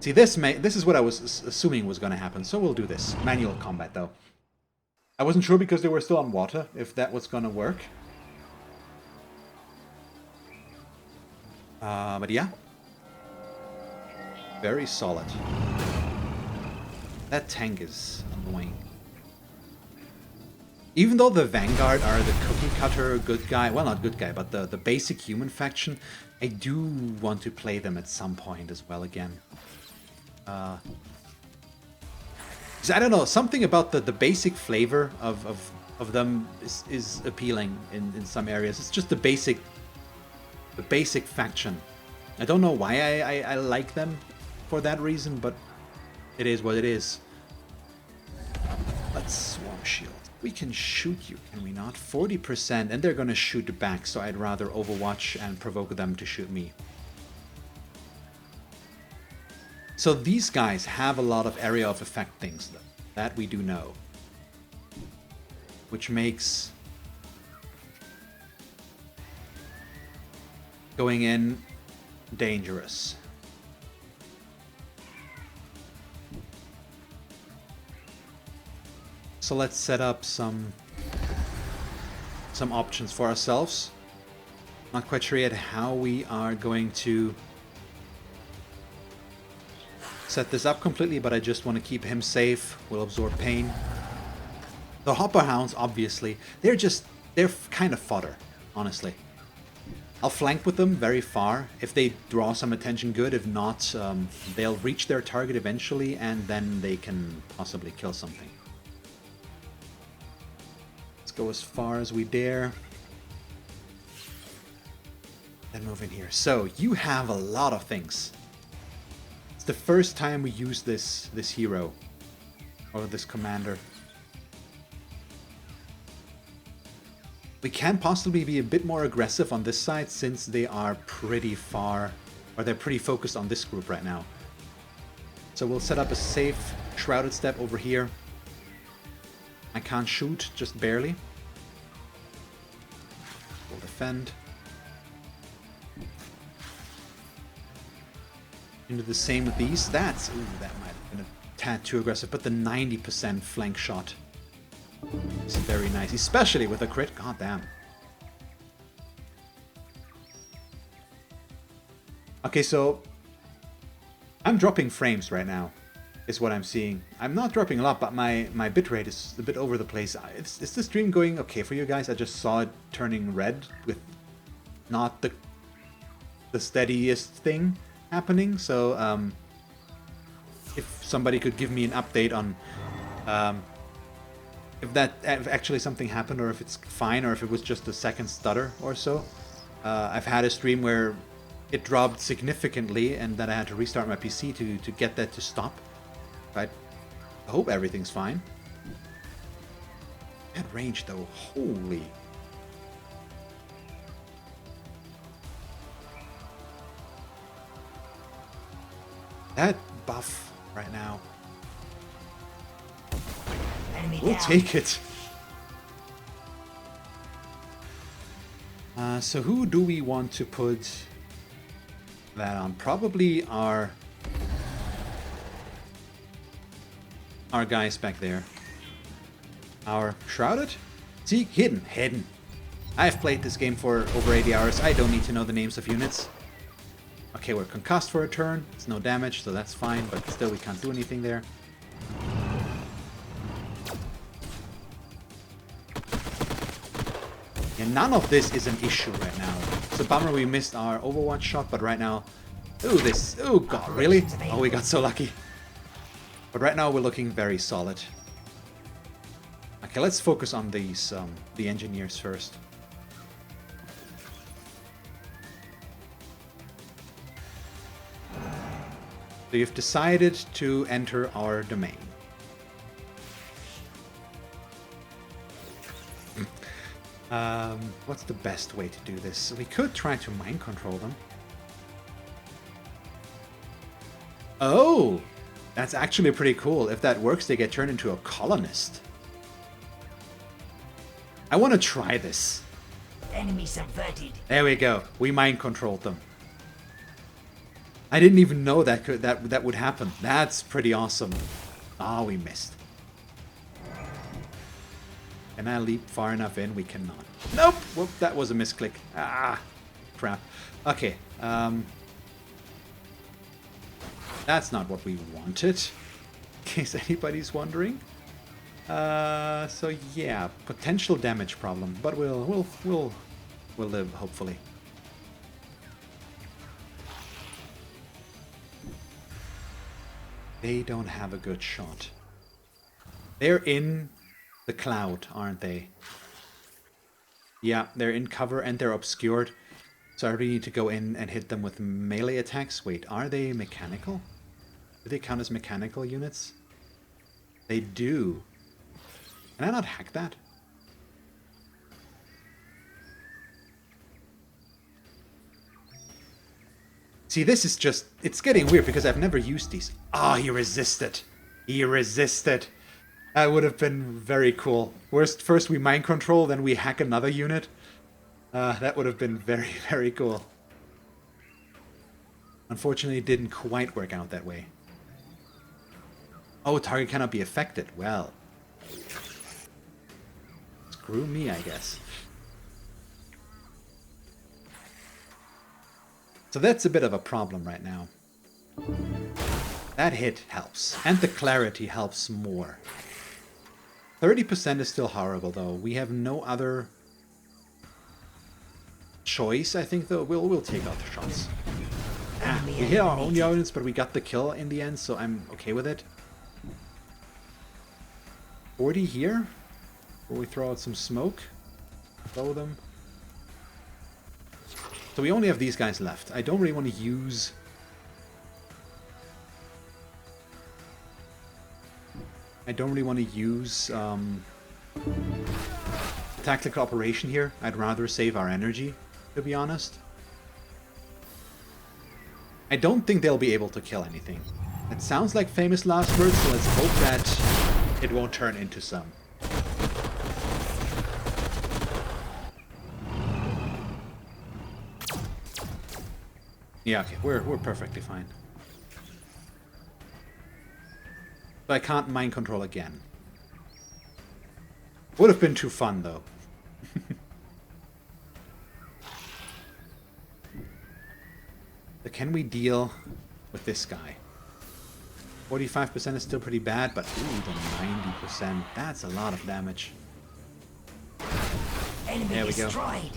See, this is what I was assuming was going to happen, so we'll do this. Manual combat, though. I wasn't sure because they were still on water, if that was going to work. But yeah. Very solid. That tank is annoying. Even though the Vanguard are the cookie cutter good guy, well, not good guy, but the basic human faction, I do want to play them at some point as well again. 'Cause I don't know, something about the basic flavor of them is appealing in some areas. It's just the basic faction. I don't know why I like them for that reason, but it is what it is. Let's Swarm Shield. We can shoot you, can we not? 40%, and they're gonna shoot back, so I'd rather Overwatch and provoke them to shoot me. So these guys have a lot of area of effect things, though. That we do know. Which makes going in dangerous. So let's set up some options for ourselves. Not quite sure yet how we are going to set this up completely, but I just want to keep him safe. We'll absorb pain. The Hopper Hounds, obviously, they're kind of fodder, honestly. I'll flank with them very far. If they draw some attention, good. If not, they'll reach their target eventually, and then they can possibly kill something. Let's go as far as we dare. Then move in here. So, you have a lot of things. It's the first time we use this hero, or this commander. We can possibly be a bit more aggressive on this side since they are pretty far, or they're pretty focused on this group right now. So we'll set up a safe Shrouded Step over here. I can't shoot, just barely. We'll defend. Into the same with these. Ooh, that might have been a tad too aggressive, but the 90% flank shot is very nice, especially with a crit. God damn. Okay, so I'm dropping frames right now, is what I'm seeing. I'm not dropping a lot, but my bitrate is a bit over the place. Is the stream going okay for you guys? I just saw it turning red with not the steadiest thing happening. So if somebody could give me an update on if actually something happened, or if it's fine, or if it was just a second stutter or so. I've had a stream where it dropped significantly and then I had to restart my PC to get that to stop. But I hope everything's fine. That range though, holy. That buff right now. Enemy We'll down. take it. So who do we want to put that on? Probably our guys back there. Our Shrouded? See, hidden. I've played this game for over 80 hours. I don't need to know the names of units. Okay, we're concussed for a turn. It's no damage, so that's fine, but still we can't do anything there. And none of this is an issue right now. It's a bummer we missed our Overwatch shot, but right now... Ooh, this... Oh god, really? Oh, we got so lucky. But right now we're looking very solid. Okay, let's focus on these, the engineers first. So you've decided to enter our domain. What's the best way to do this? We could try to mind control them. Oh! That's actually pretty cool. If that works, they get turned into a colonist. I want to try this. Enemy subverted. There we go. We mind controlled them. I didn't even know that would happen. That's pretty awesome. Ah, we missed. Can I leap far enough in? We cannot. Nope! Whoop, that was a misclick. Ah, crap. Okay. That's not what we wanted. In case anybody's wondering. So yeah, potential damage problem, but we'll live hopefully. They don't have a good shot. They're in the cloud, aren't they? Yeah, they're in cover and they're obscured. So I really need to go in and hit them with melee attacks. Wait, are they mechanical? Do they count as mechanical units? They do. Can I not hack that? See, this is just... It's getting weird because I've never used these. Ah, he resisted. He resisted. That would have been very cool. First we mind control, then we hack another unit. That would have been very, very cool. Unfortunately, it didn't quite work out that way. Oh, target cannot be affected. Well. Screw me, I guess. So that's a bit of a problem right now. That hit helps. And the clarity helps more. 30% is still horrible, though. We have no other choice, I think, though. We'll take out the shots. We hit our own units, but we got the kill in the end, so I'm okay with it. 40 here. Will we throw out some smoke? Blow them. So we only have these guys left. I don't really want to use... tactical operation here. I'd rather save our energy, to be honest. I don't think they'll be able to kill anything. It sounds like famous last words, so let's hope that it won't turn into some. Yeah, okay, we're perfectly fine. But I can't mind control again. Would have been too fun, though. So can we deal with this guy? 45% is still pretty bad, but ooh, the 90%. That's a lot of damage. Enemy There we go. destroyed.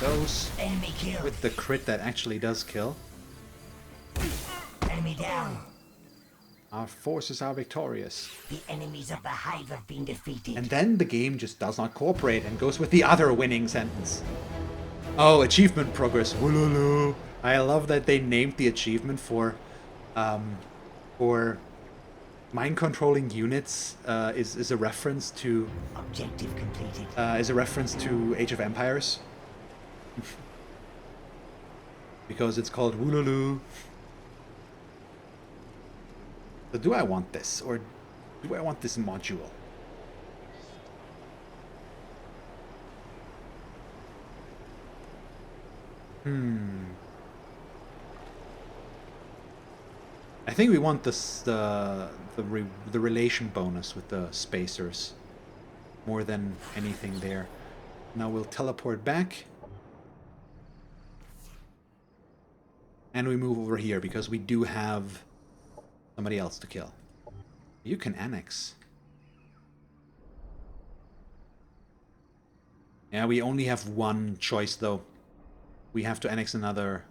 Those Enemy killed. with the crit that actually does kill. Enemy down. Our forces are victorious. The enemies of the hive have been defeated. And then the game just does not cooperate and goes with the other winning sentence. Oh, achievement progress. Woo-loo-loo. I love that they named the achievement for mind controlling units is a reference to Objective completed. Age of Empires. Because it's called Woo-loo-loo. So do I want this, or do I want this module? I think we want this the relation bonus with the spacers more than anything there. Now we'll teleport back. And we move over here because we do have somebody else to kill. You can annex. Yeah, we only have one choice though. We have to annex another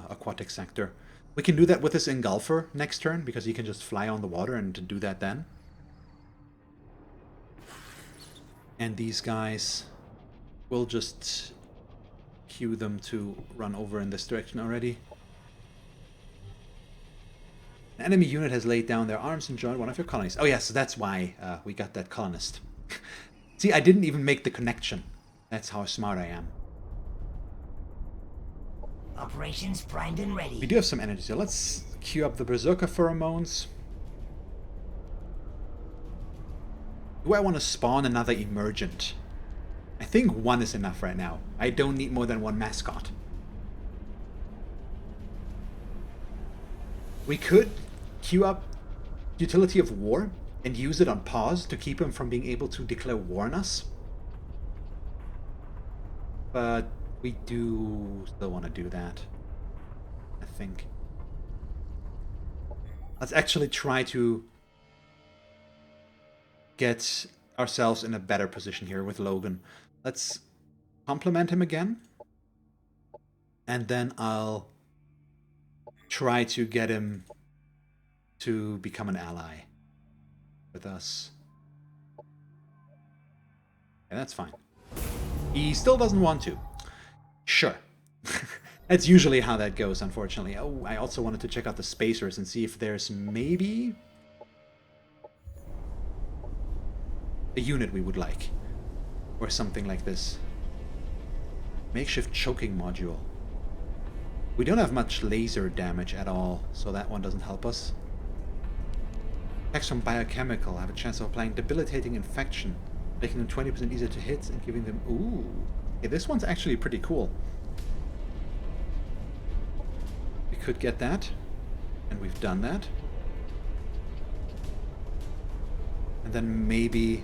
aquatic sector. We can do that with this engulfer next turn because he can just fly on the water and do that then. And these guys, we'll just cue them to run over in this direction already. An enemy unit has laid down their arms and joined one of your colonies. Oh yeah, so that's why we got that colonist. See, I didn't even make the connection. That's how smart I am. Operations primed and ready. We do have some energy, so let's queue up the Berserker pheromones. Do I want to spawn another emergent? I think one is enough right now. I don't need more than one mascot. We could queue up Utility of War and use it on pause to keep him from being able to declare war on us. But we do still want to do that, I think. Let's actually try to get ourselves in a better position here with Logan. Let's compliment him again. And then I'll try to get him to become an ally with us. Yeah, that's fine. He still doesn't want to. Sure. That's usually how that goes, unfortunately. Oh, I also wanted to check out the spacers and see if there's maybe a unit we would like. Or something like this. Makeshift choking module. We don't have much laser damage at all, so that one doesn't help us. Attacks from biochemical have a chance of applying debilitating infection, making them 20% easier to hit and giving them... Ooh. Okay, this one's actually pretty cool. We could get that, and we've done that. And then maybe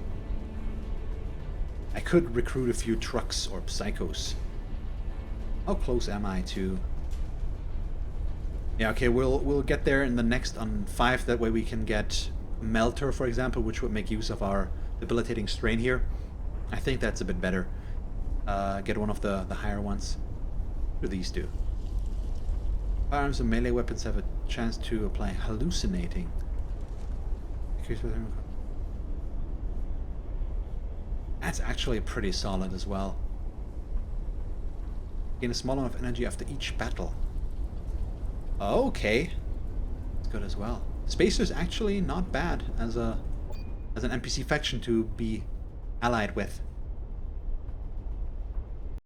I could recruit a few trucks or psychos. How close am I to... Yeah, okay, we'll get there in the next on 5. That way we can get Melter, for example, which would make use of our debilitating strain here. I think that's a bit better. Get one of the higher ones. What do these do? Firearms and melee weapons have a chance to apply hallucinating. That's actually pretty solid as well. Gain a small amount of energy after each battle. Okay. It's good as well. Spacer's actually not bad as an NPC faction to be allied with.